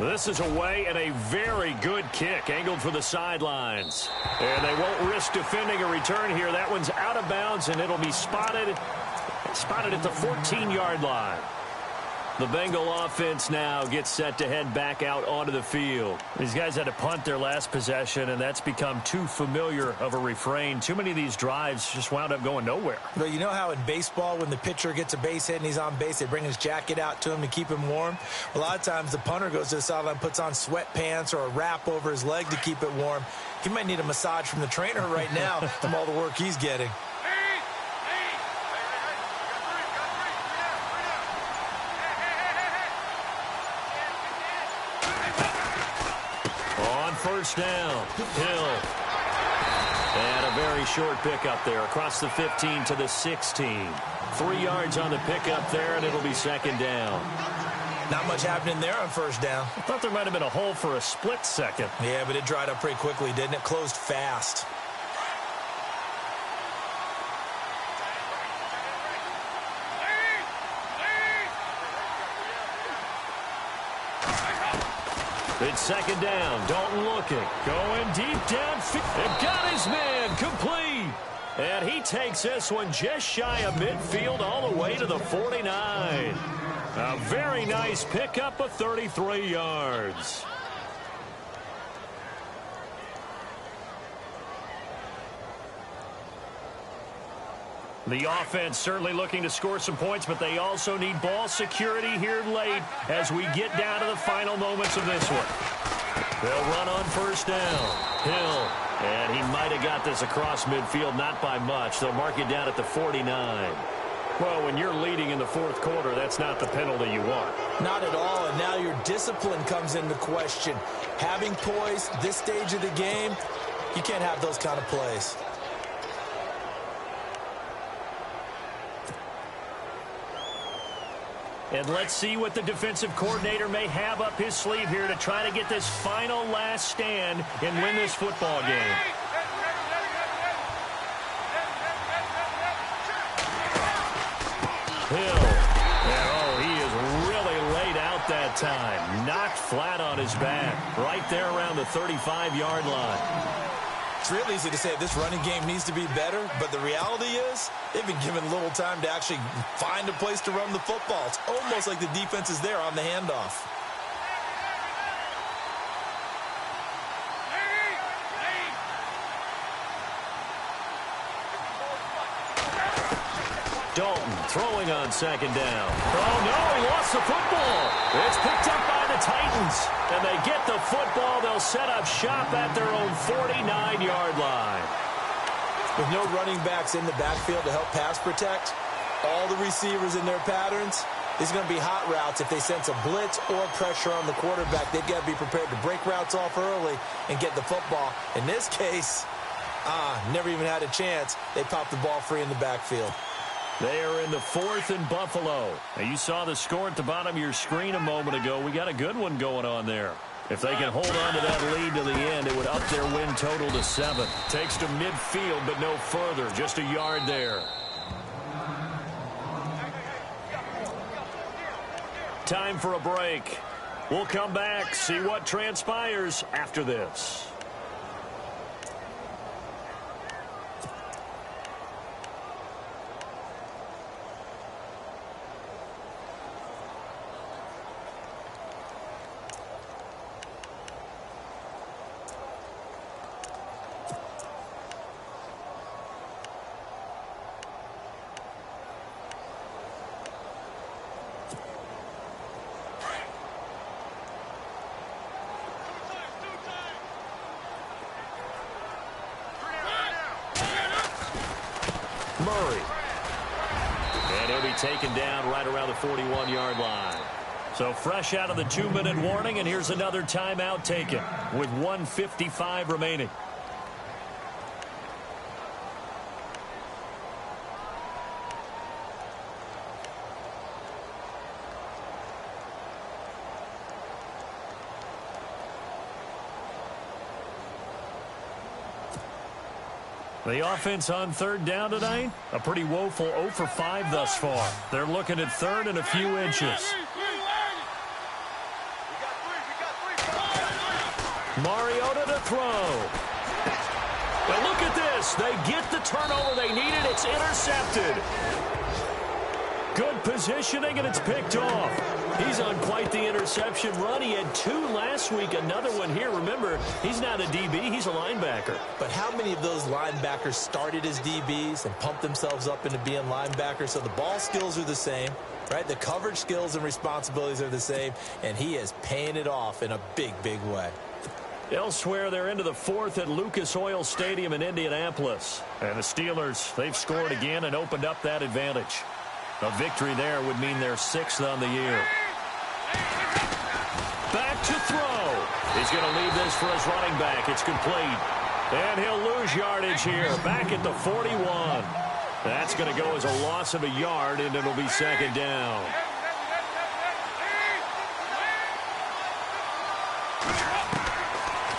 This is away and a very good kick angled for the sidelines. And they won't risk defending a return here. That one's out of bounds, and it'll be spotted at the 14-yard line. The Bengal offense now gets set to head back out onto the field. These guys had to punt their last possession, and that's become too familiar of a refrain. Too many of these drives just wound up going nowhere. But you know how in baseball, when the pitcher gets a base hit and he's on base, they bring his jacket out to him to keep him warm? A lot of times the punter goes to the sideline, puts on sweatpants or a wrap over his leg to keep it warm. He might need a massage from the trainer right now from all the work he's getting. First down, Hill. And a very short pickup there across the 15 to the 16. 3 yards on the pickup there, and it'll be second down. Not much happening there on first down. I thought there might have been a hole for a split second. Yeah, but it dried up pretty quickly, didn't it? Closed fast. It's second down. Dalton looking. Going deep downfield. And got his man complete. And he takes this one just shy of midfield all the way to the 49. A very nice pickup of 33 yards. The offense certainly looking to score some points, but they also need ball security here late as we get down to the final moments of this one. They'll run on first down. Hill, and he might have got this across midfield, not by much. They'll mark it down at the 49. Well, when you're leading in the fourth quarter, that's not the penalty you want. Not at all, and now your discipline comes into question. Having poise this stage of the game, you can't have those kind of plays. And let's see what the defensive coordinator may have up his sleeve here to try to get this final last stand and win this football game. Hill. And oh, he is really laid out that time. Knocked flat on his back. Right there around the 35-yard line. It's real easy to say this running game needs to be better, but the reality is they've been given little time to actually find a place to run the football. It's almost like the defense is there on the handoff. Dalton throwing on second down. Oh, no, he lost the football. It's picked up by the Titans, and they get the football. They'll set up shop at their own 49-yard line. With no running backs in the backfield to help pass protect, all the receivers in their patterns, these are going to be hot routes. If they sense a blitz or pressure on the quarterback, they've got to be prepared to break routes off early and get the football. In this case, never even had a chance. They popped the ball free in the backfield. They are in the 4th and Buffalo. Now, you saw the score at the bottom of your screen a moment ago. We got a good one going on there. If they can hold on to that lead to the end, it would up their win total to 7. Takes to midfield, but no further. Just a yard there. Time for a break. We'll come back, see what transpires after this. Murray. And he'll be taken down right around the 41-yard line. So fresh out of the 2-minute warning, and here's another timeout taken with 1:55 remaining. The offense on third down tonight, a pretty woeful 0 for 5 thus far. They're looking at third and a few inches. Mariota to throw. And look at this. They get the turnover they needed. It's intercepted. Good positioning, and it's picked off. He's on quite the interception run. He had 2 last week, another one here. Remember, he's not a DB, he's a linebacker. But how many of those linebackers started as DBs and pumped themselves up into being linebackers? So the ball skills are the same, right? The coverage skills and responsibilities are the same, and he is paying it off in a big, big way. Elsewhere, they're into the 4th at Lucas Oil Stadium in Indianapolis. And the Steelers, they've scored again and opened up that advantage. A victory there would mean they're 6th on the year. Back to throw. He's going to leave this for his running back. It's complete. And he'll lose yardage here. Back at the 41. That's going to go as a loss of a yard, and it'll be 2nd down.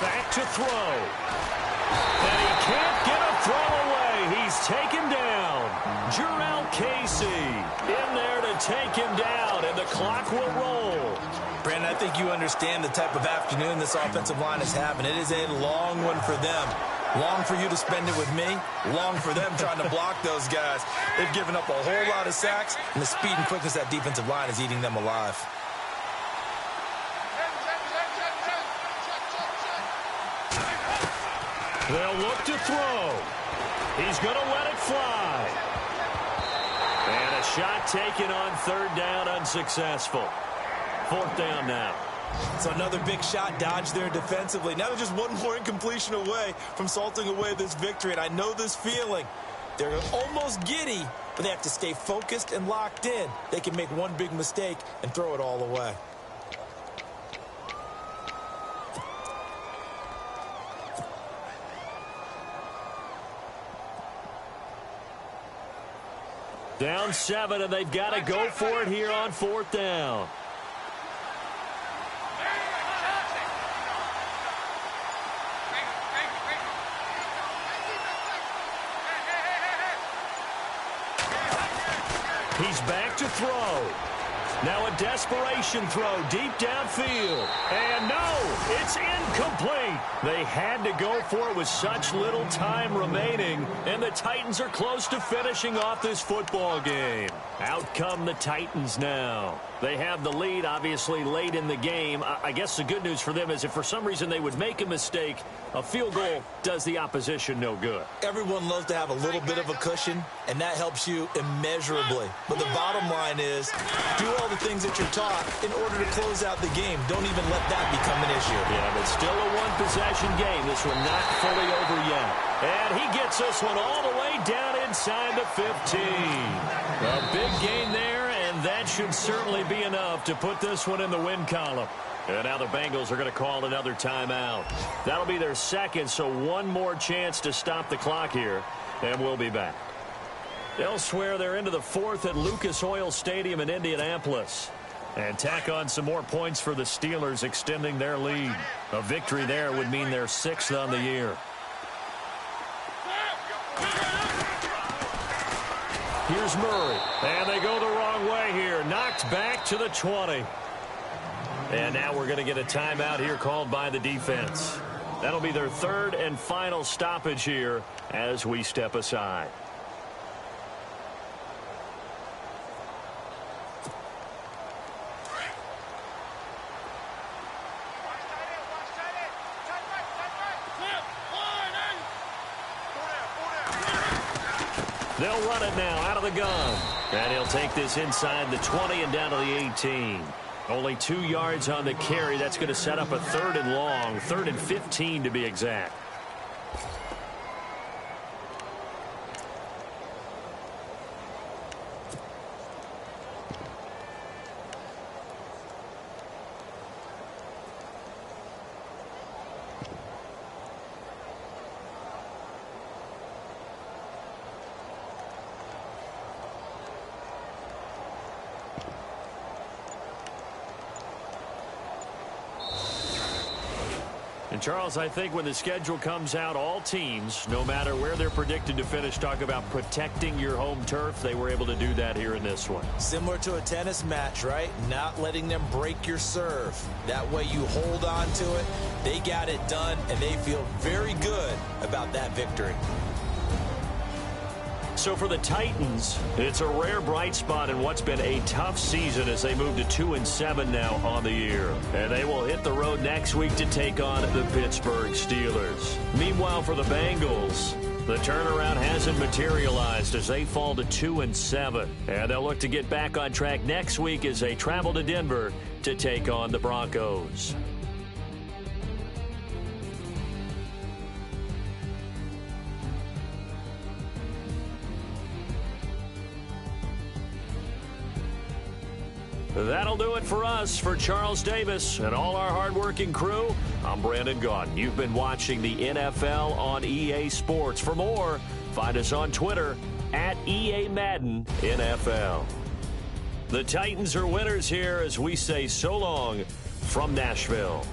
Back to throw. And he can't get a throw away. He's taken down. Jurrell Casey in there to take him down, and the clock will roll. Brandon, I think you understand the type of afternoon this offensive line is having. It is a long one for them. Long for you to spend it with me. Long for them trying to block those guys. They've given up a whole lot of sacks, and the speed and quickness of that defensive line is eating them alive. They'll look to throw. He's going to let it fly. And a shot taken on 3rd down, unsuccessful. 4th down now. So another big shot dodged there defensively. Now they're just one more incompletion away from salting away this victory. And I know this feeling. They're almost giddy, but they have to stay focused and locked in. They can make one big mistake and throw it all away. Down 7, and they've got to go for it here on 4th down. He's back to throw. Now a desperation throw deep downfield. And no, it's incomplete. They had to go for it with such little time remaining, and the Titans are close to finishing off this football game. Out come the Titans now. They have the lead, obviously, late in the game. I guess the good news for them is if for some reason they would make a mistake, a field goal does the opposition no good. Everyone loves to have a little bit of a cushion, and that helps you immeasurably. But the bottom line is do all the things that you're taught in order to close out the game. Don't even let that become an issue. Yeah, but still a one-possession game. This one not fully over yet. And he gets this one all the way down inside the 15. A big gain there, and that should certainly be enough to put this one in the win column. And now the Bengals are going to call another timeout. That'll be their 2nd, so one more chance to stop the clock here, and we'll be back. Elsewhere, they're into the 4th at Lucas Oil Stadium in Indianapolis. And tack on some more points for the Steelers, extending their lead. A victory there would mean they're 6th on the year. Here's Murray, and they go the wrong way here. Knocked back to the 20. And now we're going to get a timeout here called by the defense. That'll be their 3rd and final stoppage here as we step aside. They'll run it now out of the gun. And he'll take this inside the 20 and down to the 18. Only 2 yards on the carry. That's going to set up a 3rd and long, 3rd and 15 to be exact. Charles, I think when the schedule comes out, all teams, no matter where they're predicted to finish, talk about protecting your home turf. They were able to do that here in this one. Similar to a tennis match, right? Not letting them break your serve. That way you hold on to it. They got it done, and they feel very good about that victory. So for the Titans, it's a rare bright spot in what's been a tough season as they move to 2-7 now on the year. And they will hit the road next week to take on the Pittsburgh Steelers. Meanwhile, for the Bengals, the turnaround hasn't materialized as they fall to 2-7. And they'll look to get back on track next week as they travel to Denver to take on the Broncos. That'll do it for us. For Charles Davis and all our hardworking crew, I'm Brandon Gaudin. You've been watching the NFL on EA Sports. For more, find us on Twitter at EA Madden NFL. The Titans are winners here as we say so long from Nashville.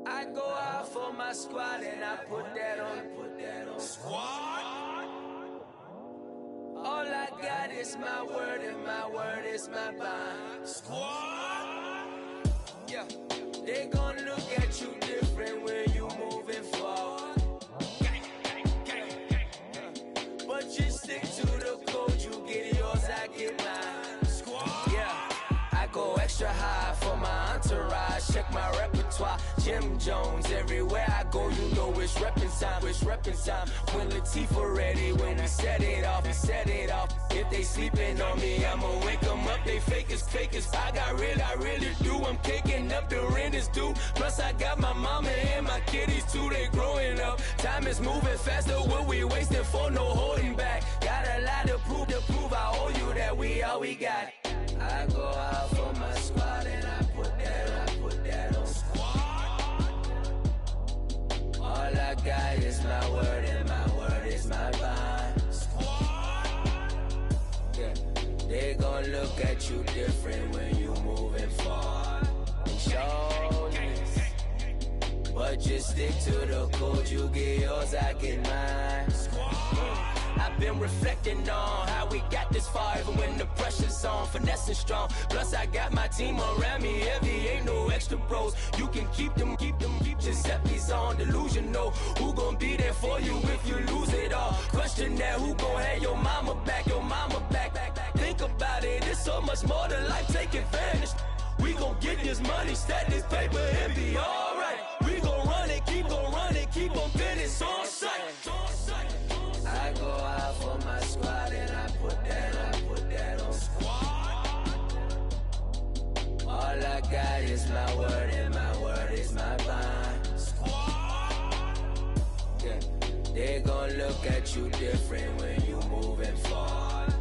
I go out for my squad and I put that on. Squad? All I got is my word and my word is my bond. Squad? Yeah, they gon' look at you different when you moving forward. But you stick to the code, you get yours, I get mine. Squad? Yeah, I go extra high for my entourage, check my repertoire. Jim Jones, everywhere I go, you know it's reppin' time, it's reppin' time. When Latifah ready, when we set it off, we set it off. If they sleeping on me, I'ma wake them up, they fake as. I really do, I'm kicking up, the rent is due. Plus I got my mama and my kiddies too, they growing up. Time is moving faster, what we wasting for, no holding back. Got a lot to prove, I owe you that we all we got. I go out for my squad and I put that on. All I got is my word and my word is my bond. Yeah, they gon' look at you different when you moving forward. Show this, but just stick to the code. You get yours, I get mine. I've been reflecting on how we got this far, even when the pressure's on, finessing strong. Plus I got my team around me heavy, ain't no extra bros. You can keep them. Giuseppe's on delusional. Who gon' be there for you if you lose it all? Question that, who gon' have your mama back? Think about it, it's so much more to life, take advantage. We gon' get this money, stack this paper, and be alright. We gon' run it, keep on business on sight. I go out for my squad and I put that on. Squad? All I got is my word and my word is my bond. Squad? Yeah, they gon' look at you different when you moving forward.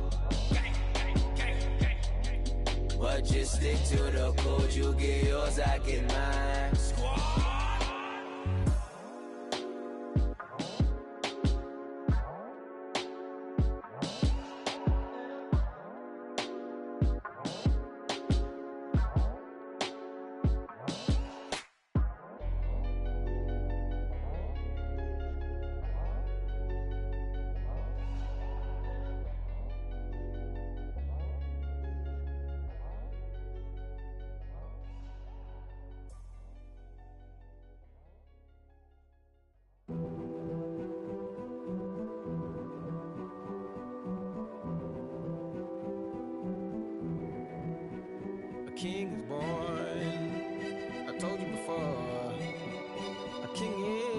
But just stick to the code, you get yours, I get mine. Squad? king is born. I told you before, a king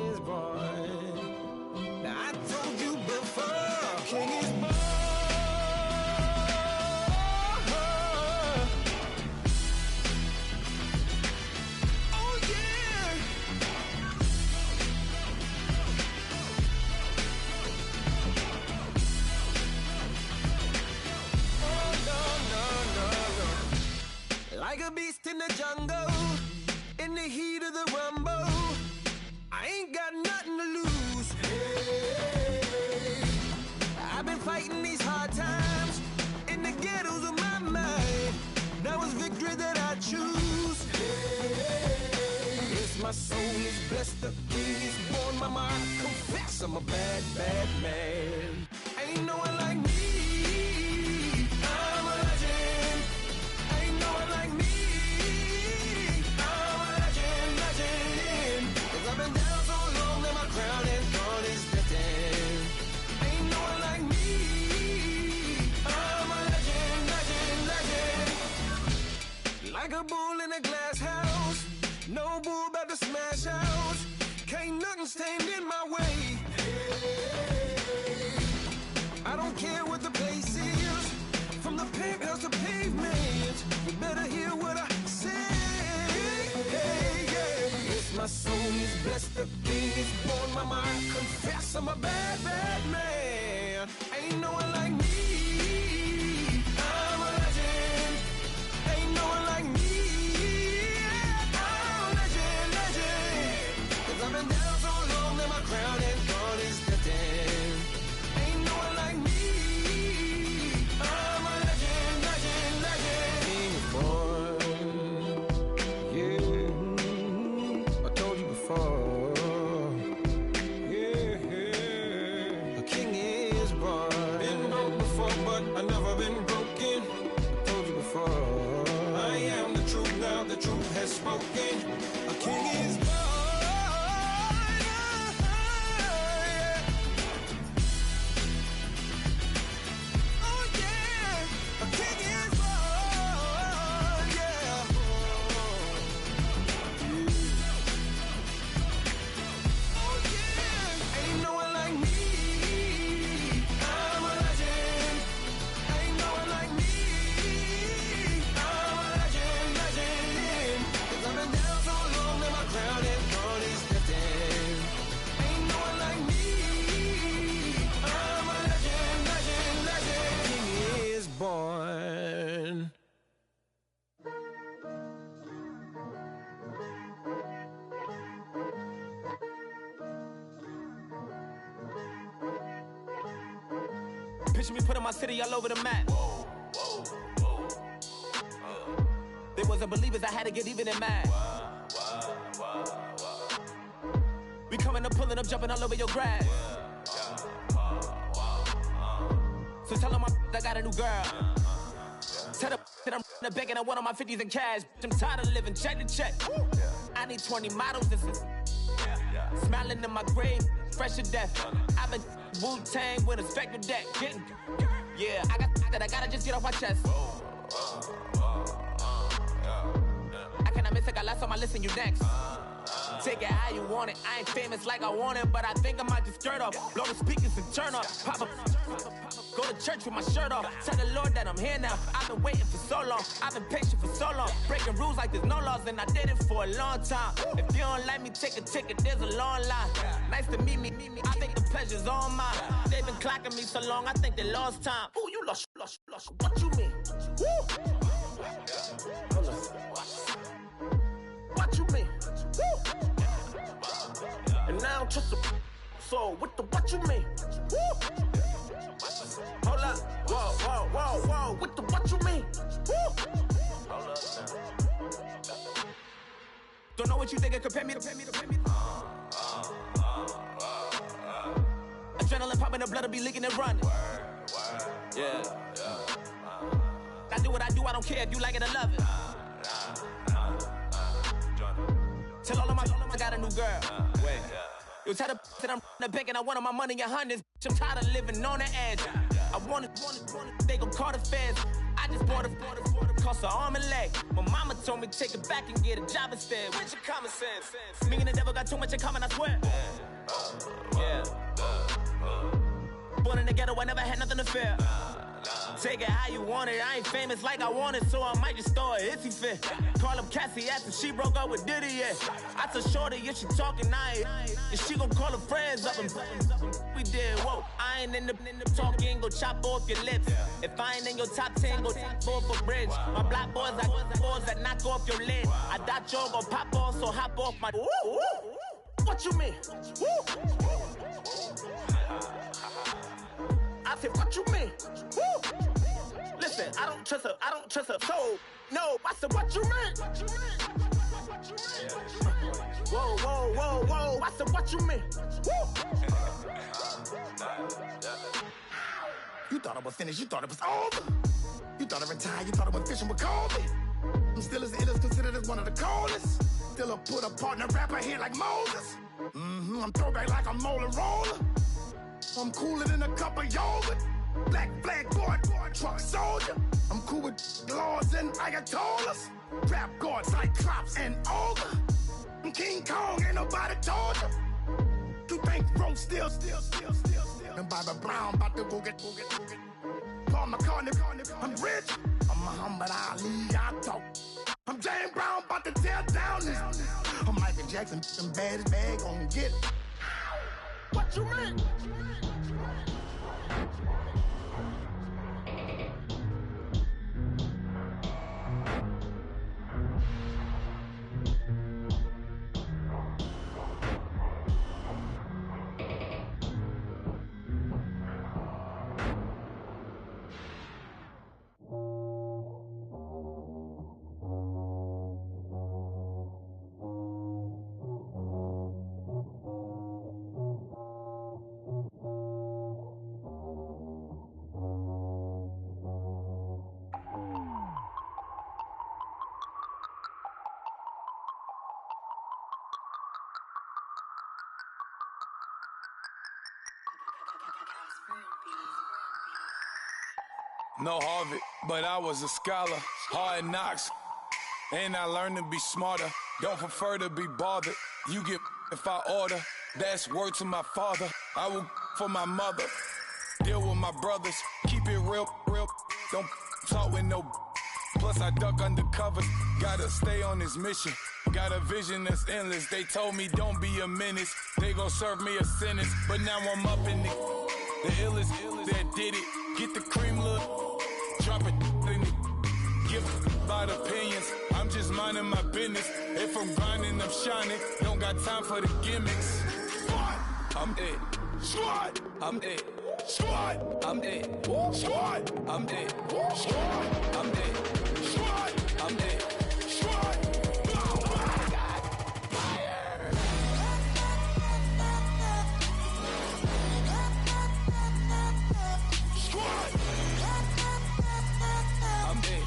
is born. Now I told you before, a king is born. Oh yeah. Oh no, no, no, no. Like a beast in the jungle, in the heat of the rumble, I ain't got nothing to lose. Hey, I've been fighting these hard times in the ghettos of my mind. Now it's victory that I choose. Hey, yes, my soul is blessed, the king is born. Mama, I confess I'm a bad, bad man. Ain't no one like me. I'm a legend. Ain't no one like me. I'm a legend, legend. 'Cause I've been down so long that my crown and throne is destined. Ain't no one like me. I'm a legend, legend, legend. Like a bull in a glass house, no bull about to smash house. Can't nothing stand in my way. I don't care what the place is, from the penthouse to pavement. You better hear what I say. Hey, yeah. Yes, my soul is blessed, the king is born. Mama, I confess I'm a bad, bad man. Ain't no one like me. I'm a legend. Ain't no one like me. I'm a legend, legend. 'Cause I've been down so long that my crown and throne is destined. Ain't no one like me. I'm a legend, legend, legend. King is born. Yeah, I told you before. Yeah, a king is born. Been broke before, but I never been broken. I told you before. I am the truth now, the truth has spoken. A king is born. Oh yeah, a king is born. Yeah. Oh yeah, ain't no one like me. I'm a legend. Ain't no one like me. I'm a legend, legend. 'Cause I've been down so long that my crown and throne is destined. Ain't no one like me. I'm a legend, legend, legend. King is born. Picture me putting my city all over the map. They wasn't believers, I had to get even and mad. We coming up, pulling up, jumping all over your grass. So tell them I got a new girl. Tell them that I'm in the bank and I want on my 50s in cash. I'm tired of living check to check. I need 20 models. This is smiling in my grave, fresh to death. I've been Wu-Tang with a spectral deck. Getting, yeah, I gotta just get off my chest. I cannot miss it, got last on my list and you next. Take it how you want it. I ain't famous like I want it, but I think I might just skirt off. Blow the speakers and turn off. Pop up. Go to church with my shirt off. Tell the Lord that I'm here now. I've been waiting for so long. I've been patient for so long. Breaking rules like there's no laws, and I did it for a long time. If you don't like me, take a ticket. There's a long line. Nice to meet me. I think the pleasure's all mine. They've been clocking me so long, I think they lost time. Ooh, you lost. What you mean? Woo! Hold on. What you mean? Woo! And now I don't trust the so what you mean? Woo! Hold up, whoa, what you mean? Woo! Hold up now. Don't know what you think it compare me to. Adrenaline popping, the blood will be leaking and running. Yeah. I do what I do, I don't care if you like it or love it. Tell all of my I got a new girl. Wait. You tell the that I'm in the bank and I want all my money in hundreds. I'm tired of living on the edge. I want it, they gon' call the feds. I just bought a cost an arm and leg. My told me take it back and get a job instead. Where's your common sense? Me and the devil got too much in common, I swear. Yeah. Born in the ghetto, I never had nothing to fear. Take it how you want it. I ain't famous like I want it, so I might just throw it if he fit. Call up Cassie after she broke up with Diddy, yeah. I told Shorty if she talking, I ain't. And she gon' call her friends up and we did, whoa. I ain't in the talking, go chop off your lips. If I ain't in your top 10, go top off a bridge. My black boys, I got boys that knock off your lid. I thought y'all gon' pop off, so hop off my. What you mean? I said, what you mean? Listen, I don't trust her, so, no, I said, what you mean? Whoa, I said, what you mean? You thought I was finished, you thought it was over. You thought I retired, you thought I went fishing with Kobe. I'm still as ill as considered as one of the coldest. Still a put a partner rapper here like Moses. I'm throwback like I'm Mola Roller. I'm cooler than a cup of yogurt. Black flag boy, truck soldier. I'm cool with laws and Ayatollahs. Rap gods like Klops and Olga. I'm King Kong, ain't nobody told you. You think Rose still. And Bobby Brown about to go get. Paul McCartney, I'm rich. I'm Muhammad Ali, I talk. I'm James Brown, about to tear down this. I'm Michael Jackson, them bad as bad, gon' get it. What you mean? No Harvard, but I was a scholar. Hard knocks, and I learned to be smarter. Don't prefer to be bothered. You get if I order. That's word to my father. I will for my mother. Deal with my brothers. Keep it real. Don't talk with no. Plus I duck undercover. Gotta stay on this mission. Got a vision that's endless. They told me don't be a menace. They gon' serve me a sentence. But now I'm up in the illest that did it. Get the cream look. Drop it in it. Give about opinions. I'm just minding my business. If I'm grinding, I'm shining. Don't got time for the gimmicks. Squad, I'm dead. Squad, I'm dead. Squad, I'm dead. Squad, I'm dead. Squad, I'm dead. Squad, I'm dead. Squad. Oh my God. Fire. Squad. I'm dead.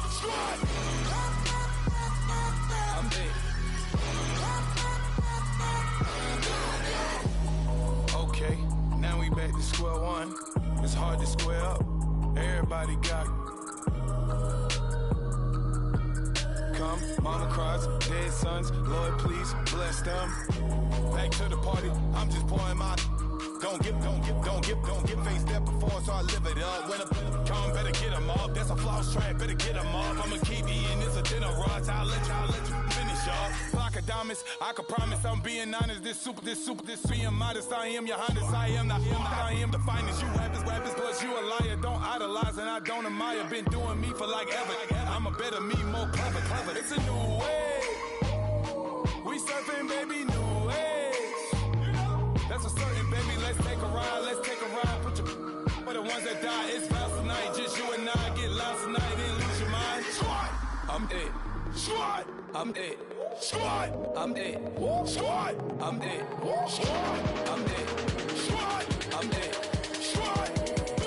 Squad. I'm dead. Okay, now we back to square one. It's hard to square up. Everybody got. Come, mama cries, dead sons. Lord, please bless them. Back to the party. I'm just pouring my. Don't get face that before, so I live it up. When a come, better get them up. That's a floss track, better get them up. I'ma keep eating, it's a dinner rush. I'll let you finish up. Block of diamonds, I can promise I'm being honest. This being modest. I am your Highness, I am I am the finest. You rappers, plus you a liar. Don't idolize and I don't admire. Been doing me for like ever. I'm a better me, more clever. It's a new way. We surfing, baby, new age. That's a certain, baby. Let's take a ride. Put your for the ones that die. It's vows tonight. Just you and I get lost tonight and lose your mind. Squad, I'm dead. Squad, I'm dead. Squad, I'm dead. Squad, I'm dead. Squad, I'm dead. Squad, I'm dead. Squad.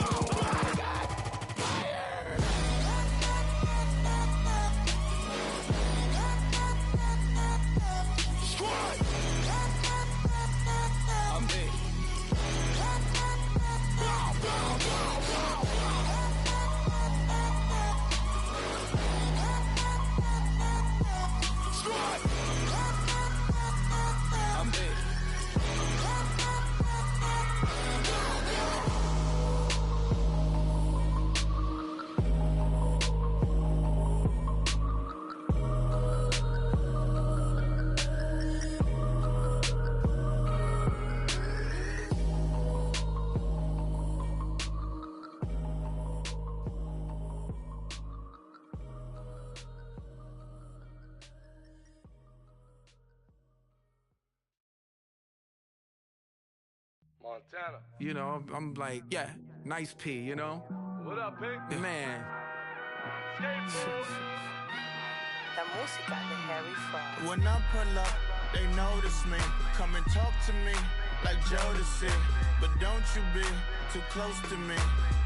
Oh my God. Fire. Squad. I'm Montana. You know, I'm like, yeah, nice P, you know? What up, P? Man. La música de Harry Fraud. When I pull up, they notice me. Come and talk to me like Jodeci. But don't you be too close to me.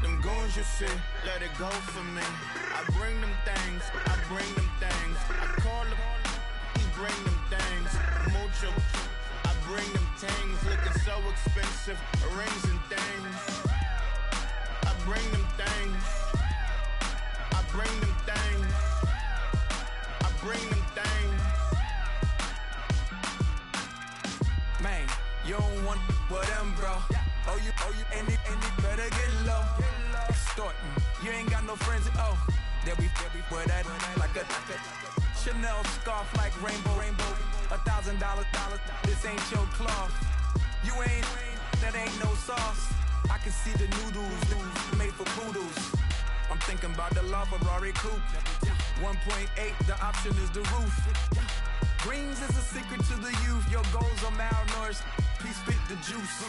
Them goons you see, let it go for me. I bring them things, I bring them things. I call them, he bring them things. Mucho, I bring them things. Looking so expensive, rings and things. I bring them things. I bring them things. I bring them things. Man, you don't want with them, bro. Oh, you, and it better get low. Extorting, you ain't got no friends. Oh, they'll be for that like a Chanel scarf like rainbow. $1,000, this ain't your cloth. You ain't, that ain't no sauce. I can see the noodles made for poodles. I'm thinking about the LaFerrari coupe. 1.8, the option is the roof. Greens is a secret to the youth. Your goals are malnourished. Please spit the juice.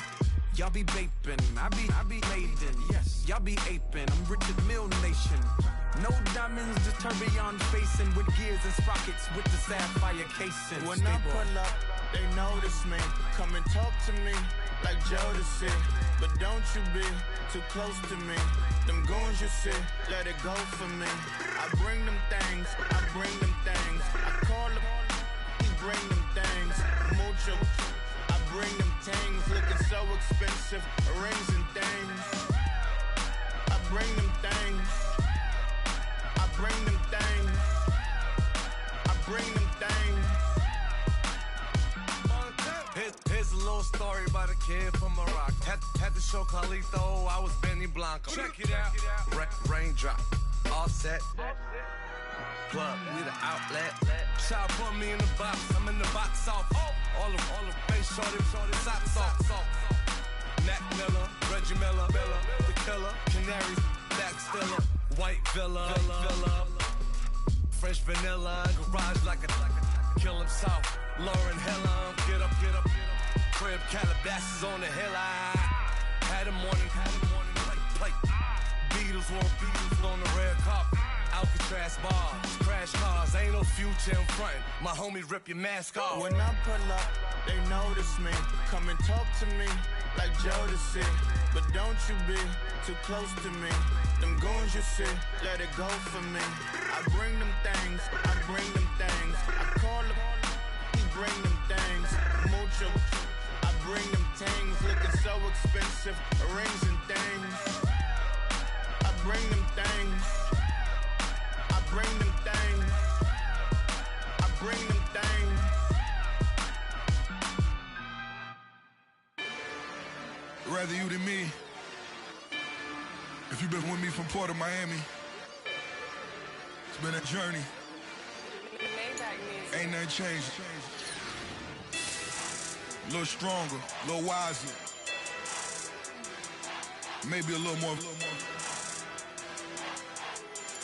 Y'all be vaping, I be laden. Yes, y'all be aping. I'm Richard Mill Nation. No diamonds, just tourbillon facing with gears and sprockets with the sapphire casing. When I pull up, they notice me. Come and talk to me like Jodeci. But don't you be too close to me. Them goons you see, let it go for me. I bring them things, I bring them things. I call them, he bring them things. Mucho, I bring them things. Looking so expensive, rings and things. I bring them things. I bring them things. I bring them things. Here's a little story about a kid from Morocco. Had to show Carlito I was Benny Blanco. Check it out. Raindrop, all set. Plug, we the outlet. Child put me in the box, I'm in the box off. All the face shorty, socks off. Mac Miller, Reggie Miller, the killer, Canaries, back stiller, white villa, fresh vanilla, garage like a kill himself. Lauren Hiller, get up. Crib Calabasas on the hill. I had a morning plate. Beatles on the red carpet. Alcatraz bars, crash cars, ain't no future in front. My homie rip your mask off. When I pull up, they notice me. Come and talk to me like Jodeci. But don't you be too close to me. Them goons you see, let it go for me. I bring them things, I bring them things. I call them, he bring them things. Mucho, I bring them things. Looking so expensive, rings and things. I bring them things. I bring them things. I bring them things. Rather you than me. If you've been with me from Port of Miami, it's been a journey. Ain't nothing changed. A little stronger, a little wiser. Maybe a little more.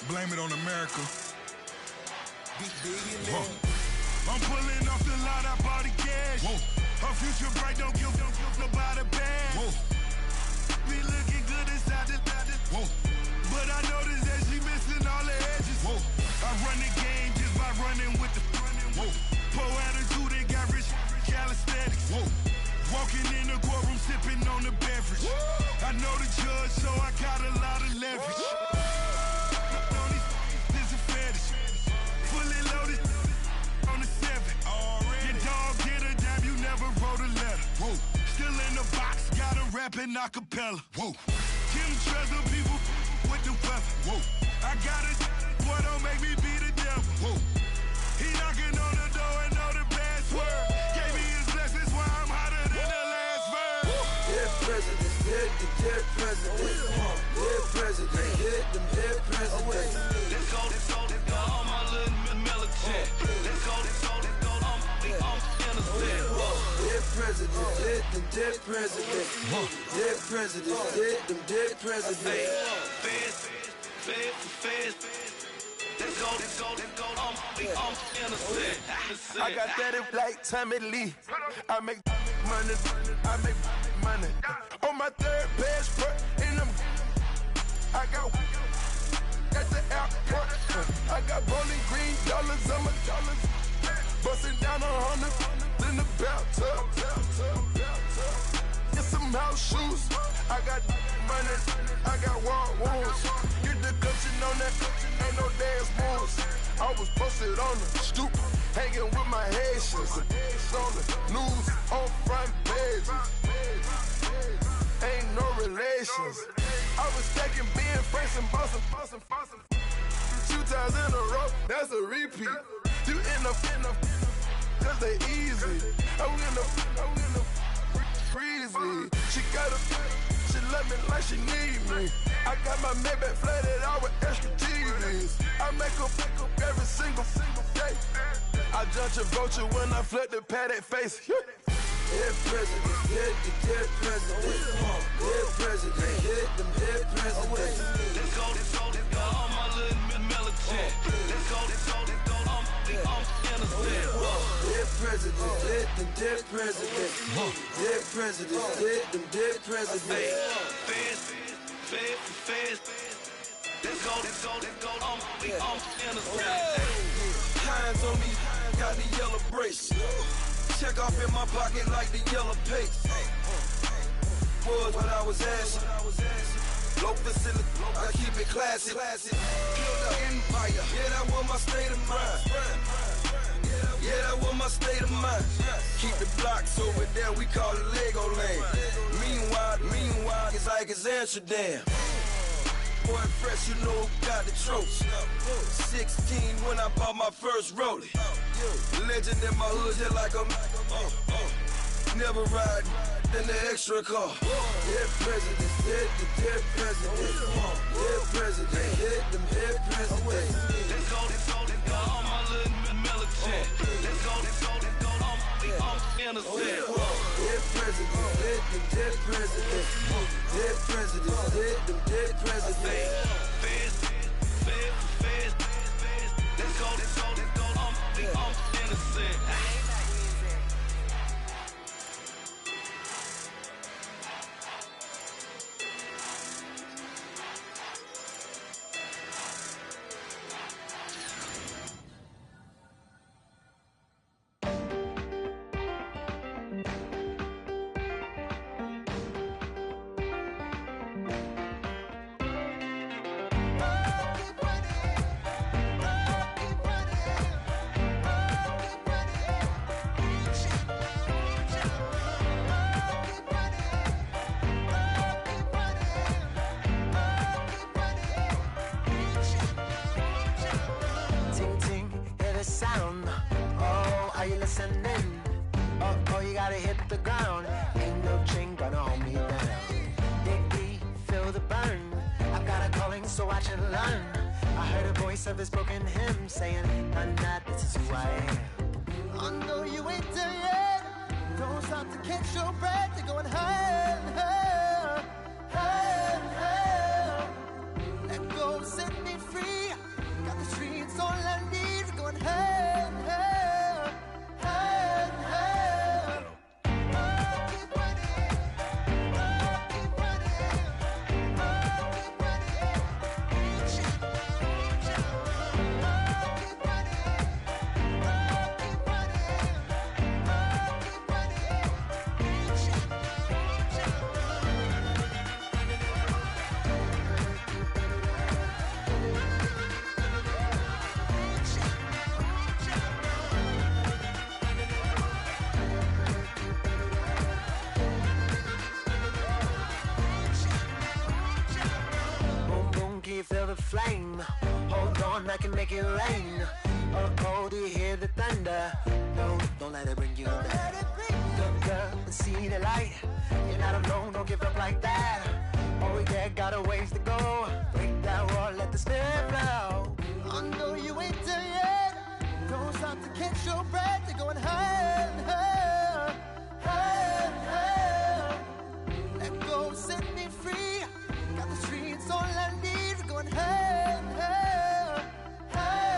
Blame it on America. I'm pulling off the lot, I bought the cash. Whoa. Her future bright, don't give nobody bad. Whoa. Be looking good inside the whoa. But I noticed that she missing all the edges. Whoa. I run the game just by running with the whoa. Poor attitude, they got rich calisthenics. Whoa. Walking in the courtroom, sipping on the beverage. Whoa. I know the judge, so I got a lot of leverage. This a fetish. Fully loaded on the 7. Your dog get a dime, you never wrote a letter. Whoa. Still in the box, got him rapping acapella. Whoa. Kim treasure people with the weapon. Whoa. I got it, boy, don't make me be the devil. Whoa. He knocking on the door and know the password. Gave me his blessings while I'm hotter than the last verse. Dead president, dead president. Dead president, dead president. Let's go, all my little militant. Let's go, I'm innocent. Dead president, dead president. Dead president, dead president. Feds. Let's I got that it like Tommy Lee. I make money. On my third passport, in them, I got at the airport. I got bowling green dollars on my dollars. Busting down 100 in the bathtub. Get some house shoes. I got money. I got wild wounds. Get the coaching on that. Ain't no dance moves. I was posted on the stoop, hanging with my Haitians. On the news, on front pages. Ain't no relations. I was stacking being friends and bossing. 2 times in a row, that's a repeat. You end up, cause they easy. I'm in the breezy. She love me like she need me. I got my Maybach flooded out with extra TVs. I make up every single day. I judge a vulture when I flip the Paddock face. Dead president, dead president, dead president, hit them dead presidents. Let's go, all my little militant. Let's go, I'm innocent. Dead president, hit them dead presidents. Dead president, hit them dead presidents. Fast. Let's go, I'm innocent. Hands on me, got the yellow brace. Check off in my pocket like the yellow paste. Was what I was asking. Low facility, I keep it classy. Build an empire, yeah, that was my state of mind. Yeah, that was my state of mind. Keep the blocks over there, we call it Lego Land. Meanwhile, it's like it's Amsterdam. Boy fresh, you know who got the trophy. 16 when I bought my first rollie. Legend in my hood, just like a never ride in the extra car. Dead presidents, dead presidents. Dead president, hit them dead presidents. Let's go, all my little militant. Let's go, I'm innocent. Dead presidents, hit them dead presidents. Dead presidents, hit them dead presidents. Fast. Let's go, I'm innocent. Of his broken hymn saying, I'm not, this is who I am. I know you ain't there yet. Don't stop to catch your breath. You're going higher, higher, higher, higher. Let go, set me free. Got the streets all I need. We're going higher, higher, higher, higher. Oh, keep running. Oh, keep running. Oh, keep running. Feel the flame. Hold on, I can make it rain. Oh, do you hear the thunder? No, don't let it bring you down. Look up and see the light. You're not alone, don't give up like that. Oh yeah, got a ways to go. Break that wall, let the spirit flow. I know you ain't there yet. Don't stop to catch your breath. You're going higher, higher, higher, higher. Let go, set me free. Got the streets all I need. Going higher, higher, higher.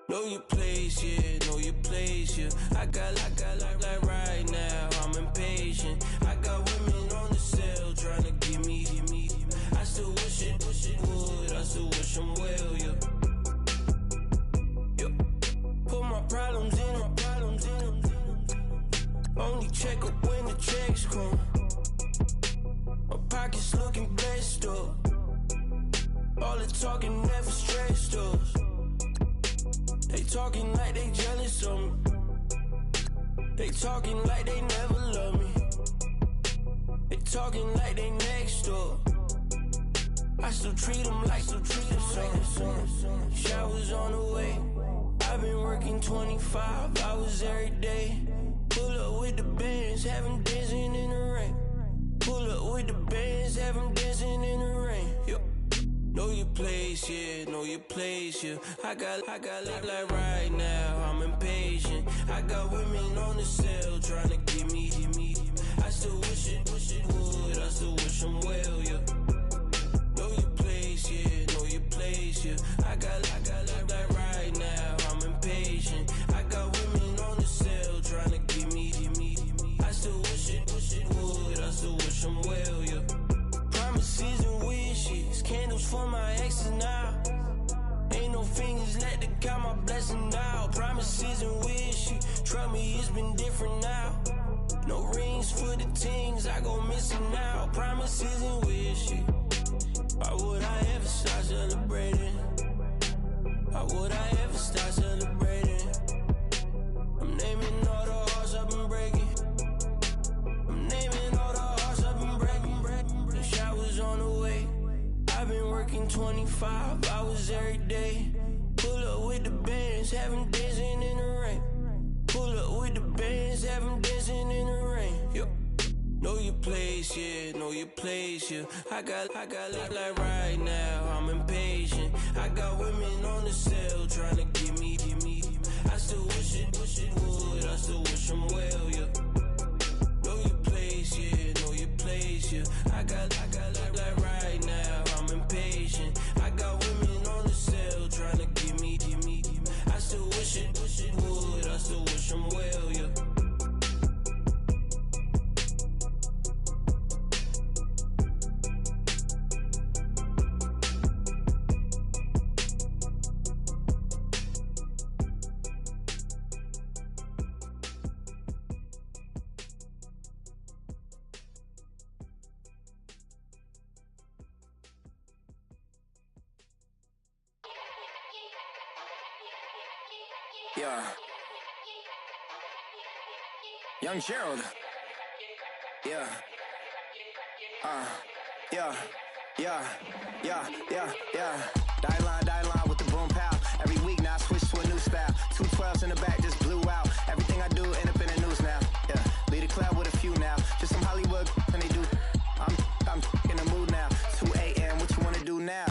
Know your place, yeah, know your place, yeah. I got like right now, I'm impatient. I got women on the cell trying to give me. I still wish it would, I still wish them well, yeah. Put my problems in. Only check up when the checks come. My pockets looking blessed up. All the talking never stressed us. They talking like they jealous of me. They talking like they never love me. They talking like they next door. I still treat them like so. Showers on the way. I've been working 25 hours every day. Pull up with the bands, have them dancing in the rain. Pull up with the bands, have them dancing in the rain. Yo. Know your place, yeah, know your place, yeah. I got like right now, I'm impatient. I got women on the cell trying to give me. I still wish it would, I still wish them well, yeah. Know your place, yeah, know your place, yeah. I got like right now, I'm impatient. I got women on the cell trying to give me. I still wish it would, I still wish them well, yeah. Promises and wishes, candles for my exes now. Ain't no fingers let to count my blessing now. Promises and wishes, trust me, it's been different now. No rings for the things I go missing now. Promises and wishes, why would I ever start celebrating? Why would I ever start celebrating? I'm naming all the hearts I've been breaking. I'm naming all the hearts I've been breaking. The showers on the way. I've been working 25 hours every day. Pull up with the bands, have them dancing in the rain. Pull up with the bands, have them dancing in the rain. Yo. Know your place, yeah, know your place, yeah. I got like right now, I'm impatient. I got women on the cell trying to give me. I still wish it would, I still wish them well, yeah. Know your place, yeah, know your place, yeah. I got like right now, I'm impatient. I got women on the cell trying to give me. I still wish it would, I still wish them well, yeah. Yeah. Young Gerald. Yeah. Yeah. Die line with the boom pow. Every week now I switch to a new style. 212s in the back just blew out. Everything I do end up in the news now. Yeah. Lead a club with a few now. Just some Hollywood and they do. I'm in the mood now. 2 a.m. What you wanna do now?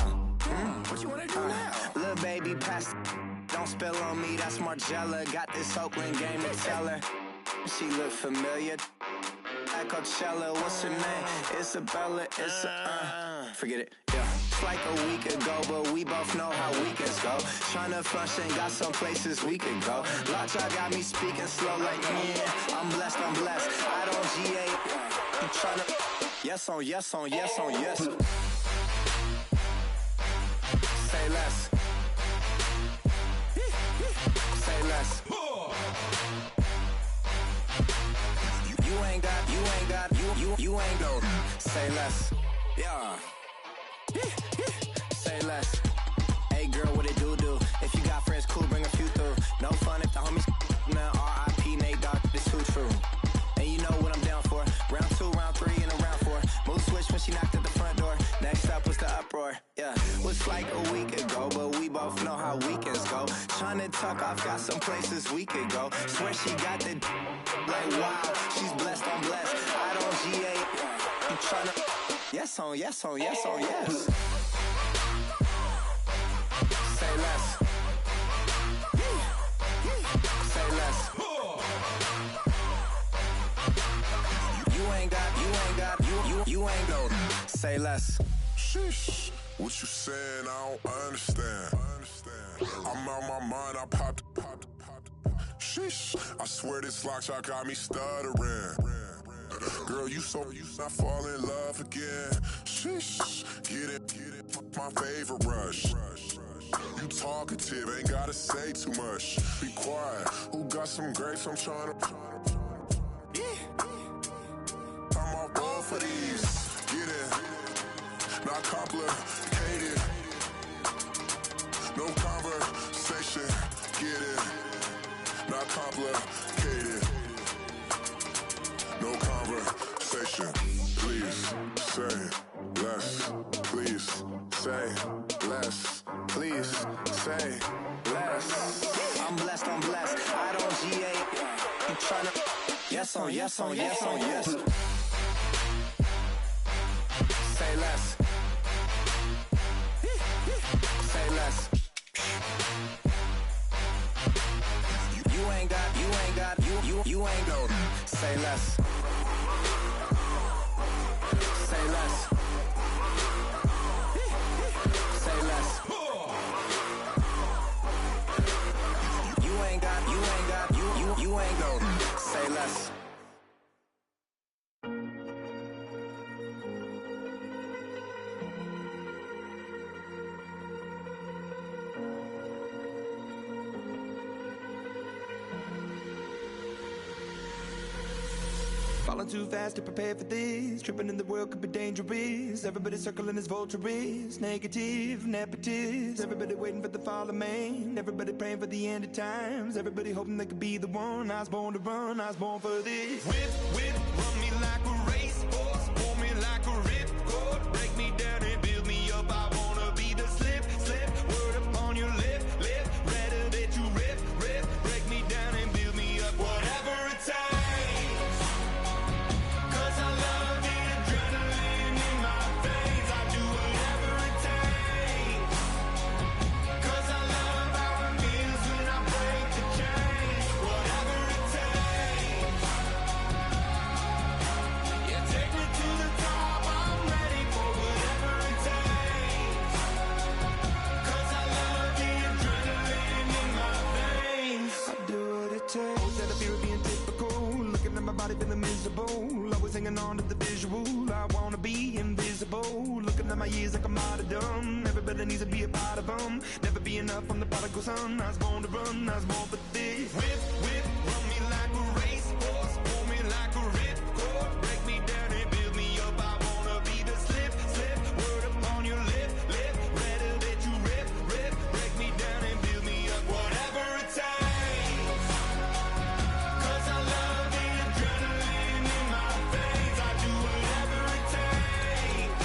What you wanna do now? Little baby pass. Don't spill on me, that's Margella. Got this Oakland game to tell her. She look familiar. At Coachella, what's her name? Isabella, forget it, yeah. It's like a week ago, but we both know how weekends go. Tryna function, got some places we could go. Lot y'all got me speaking slow like, yeah, I'm blessed. I don't GA, you tryna, yes on yes. Say less. Say less. You ain't go. Say less. Yeah. Say less. Hey girl, what it do? If you got friends, cool, bring a few through. No fun if the homies now R.I.P. Nate Dogg, this too true. And you know what I'm down for. Round 2, round 3, and a round 4. Mood switch when she knocked at the front door. Next up was the uproar. Yeah, was like a week ago, but we both know how weekends go. Tryna tuck off, got some places we could go. Swear she got the like wow, she's blessed, I'm blessed. I don't GA. You tryna yes on yes. Say less. Say less. You ain't go. Say less. Sheesh. What you saying? I don't understand. I'm out my mind, I popped. Sheesh, I swear this lock shot got me stuttering. Girl, you not fall in love again. Sheesh, get it, my favorite rush. You talkative, ain't gotta say too much. Be quiet, who got some grapes? I'm trying to. I'm off ball for these. Get it, not complicated. No conversation, get it, not complicated. No conversation, please say less. Please say less. Please say less. I'm blessed, I don't GA. I'm tryna. Yes on yes. Say less. Say less. You ain't got. You ain't got. Say less. Say less. Say less. You ain't got. You ain't got. Say less. Falling too fast to prepare for this. Tripping in the world could be dangerous. Everybody circling as vultures. Negative, nepotist. Everybody waiting for the fall of man. Everybody praying for the end of times. Everybody hoping they could be the one. I was born to run, I was born for this. Whip, run me like a racehorse. Pull me like a ripcord. Break me down and build me up. I wanna be the slip. Word upon your lip. Rather that you rip. Break me down and build me up. Whatever it takes. Feeling miserable, always hanging on to the visual. I wanna be invisible, looking at my years like I'm martyrdom. Everybody needs to be a part of them. Never be enough, I'm the prodigal son. I was born to run, I was born for this. Whip, run me like a racehorse. Pull me like a ripcord. Break me down and build me up. I wanna be the slip. Word upon your lip. Rather that you rip. Break me down and build me up. Whatever it takes. Cause I love the adrenaline in my veins. I do whatever it takes.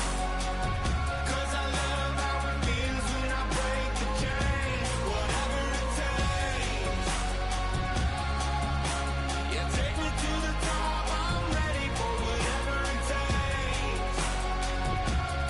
Cause I love how it feels when I break the chain. Whatever it takes. Yeah, take me to the top. I'm ready for whatever it takes.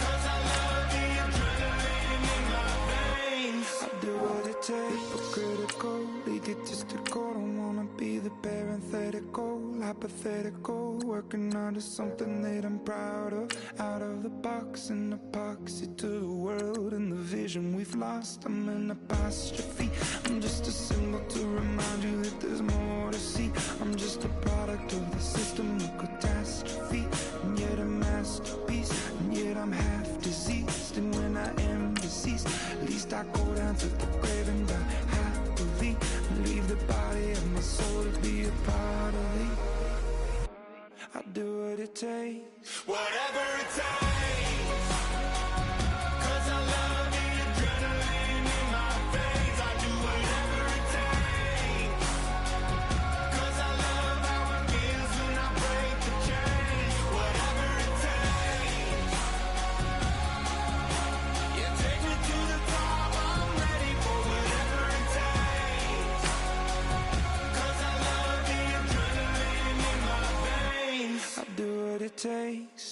Cause I love the adrenaline in my veins. I do what it takes. Critical, egotistical. Don't wanna be the parenthetical, hypothetical. Working onto something that I'm proud of. Out of the box, an epoxy to the world and the vision we've lost. I'm an apostrophe. I'm just a symbol to remind you that there's more to see. I'm just a product of the system of catastrophe, and yet a masterpiece, and yet I'm half diseased. And when I am deceased, at least I go down to the grave and die happily, and leave the body of my soul to be a part of me. I do what it takes. Whatever it takes. Cause I love the adrenaline in my veins. I do whatever it takes. Cause I love how it feels when I break the chain. Whatever it takes. Yeah, take me to the top. I'm ready for whatever it takes. Cause I love the adrenaline in my veins. I do what it takes.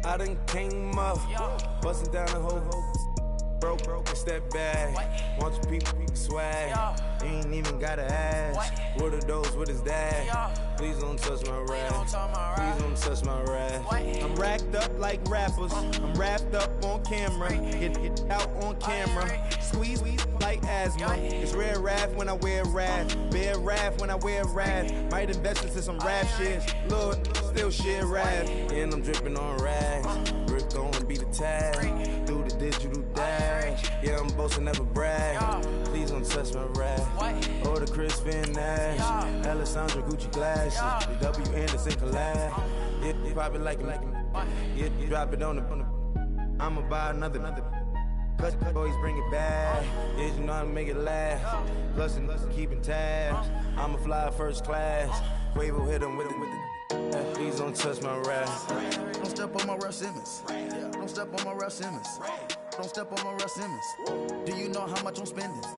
I done came up, bustin' down the whole. broke and step back. Want your people swag. You ain't even gotta ask. What are those with his dad? Please don't touch my rap. Please don't touch my rap. I'm racked up like rappers. I'm wrapped up on camera. Get out on camera. Squeeze like asthma. It's rare wrath when I wear wrath. Bear wrath when I wear wrath. Might invest into some rap shit. Lord, still shit wrath. And I'm dripping on rags. Rick gonna be the tag. Do the digital dash. Yeah, I'm boasting, never brag. Please don't touch my rap. Or the Chris Van Nash. Alessandra Gucci glasses. The W Anderson collab. Yeah, you probably like it. Yeah, you drop it on the. I'ma buy another. Cause boys bring it back. Yeah, you know how to make it last. Plus and keeping tabs. I'ma fly first class. Quavo hit him with it. Please don't touch my rap. Don't step on my Russ Simmons. Don't step on my Russ Simmons. Don't step on my Russ Simmons. Do you know how much I'm spending?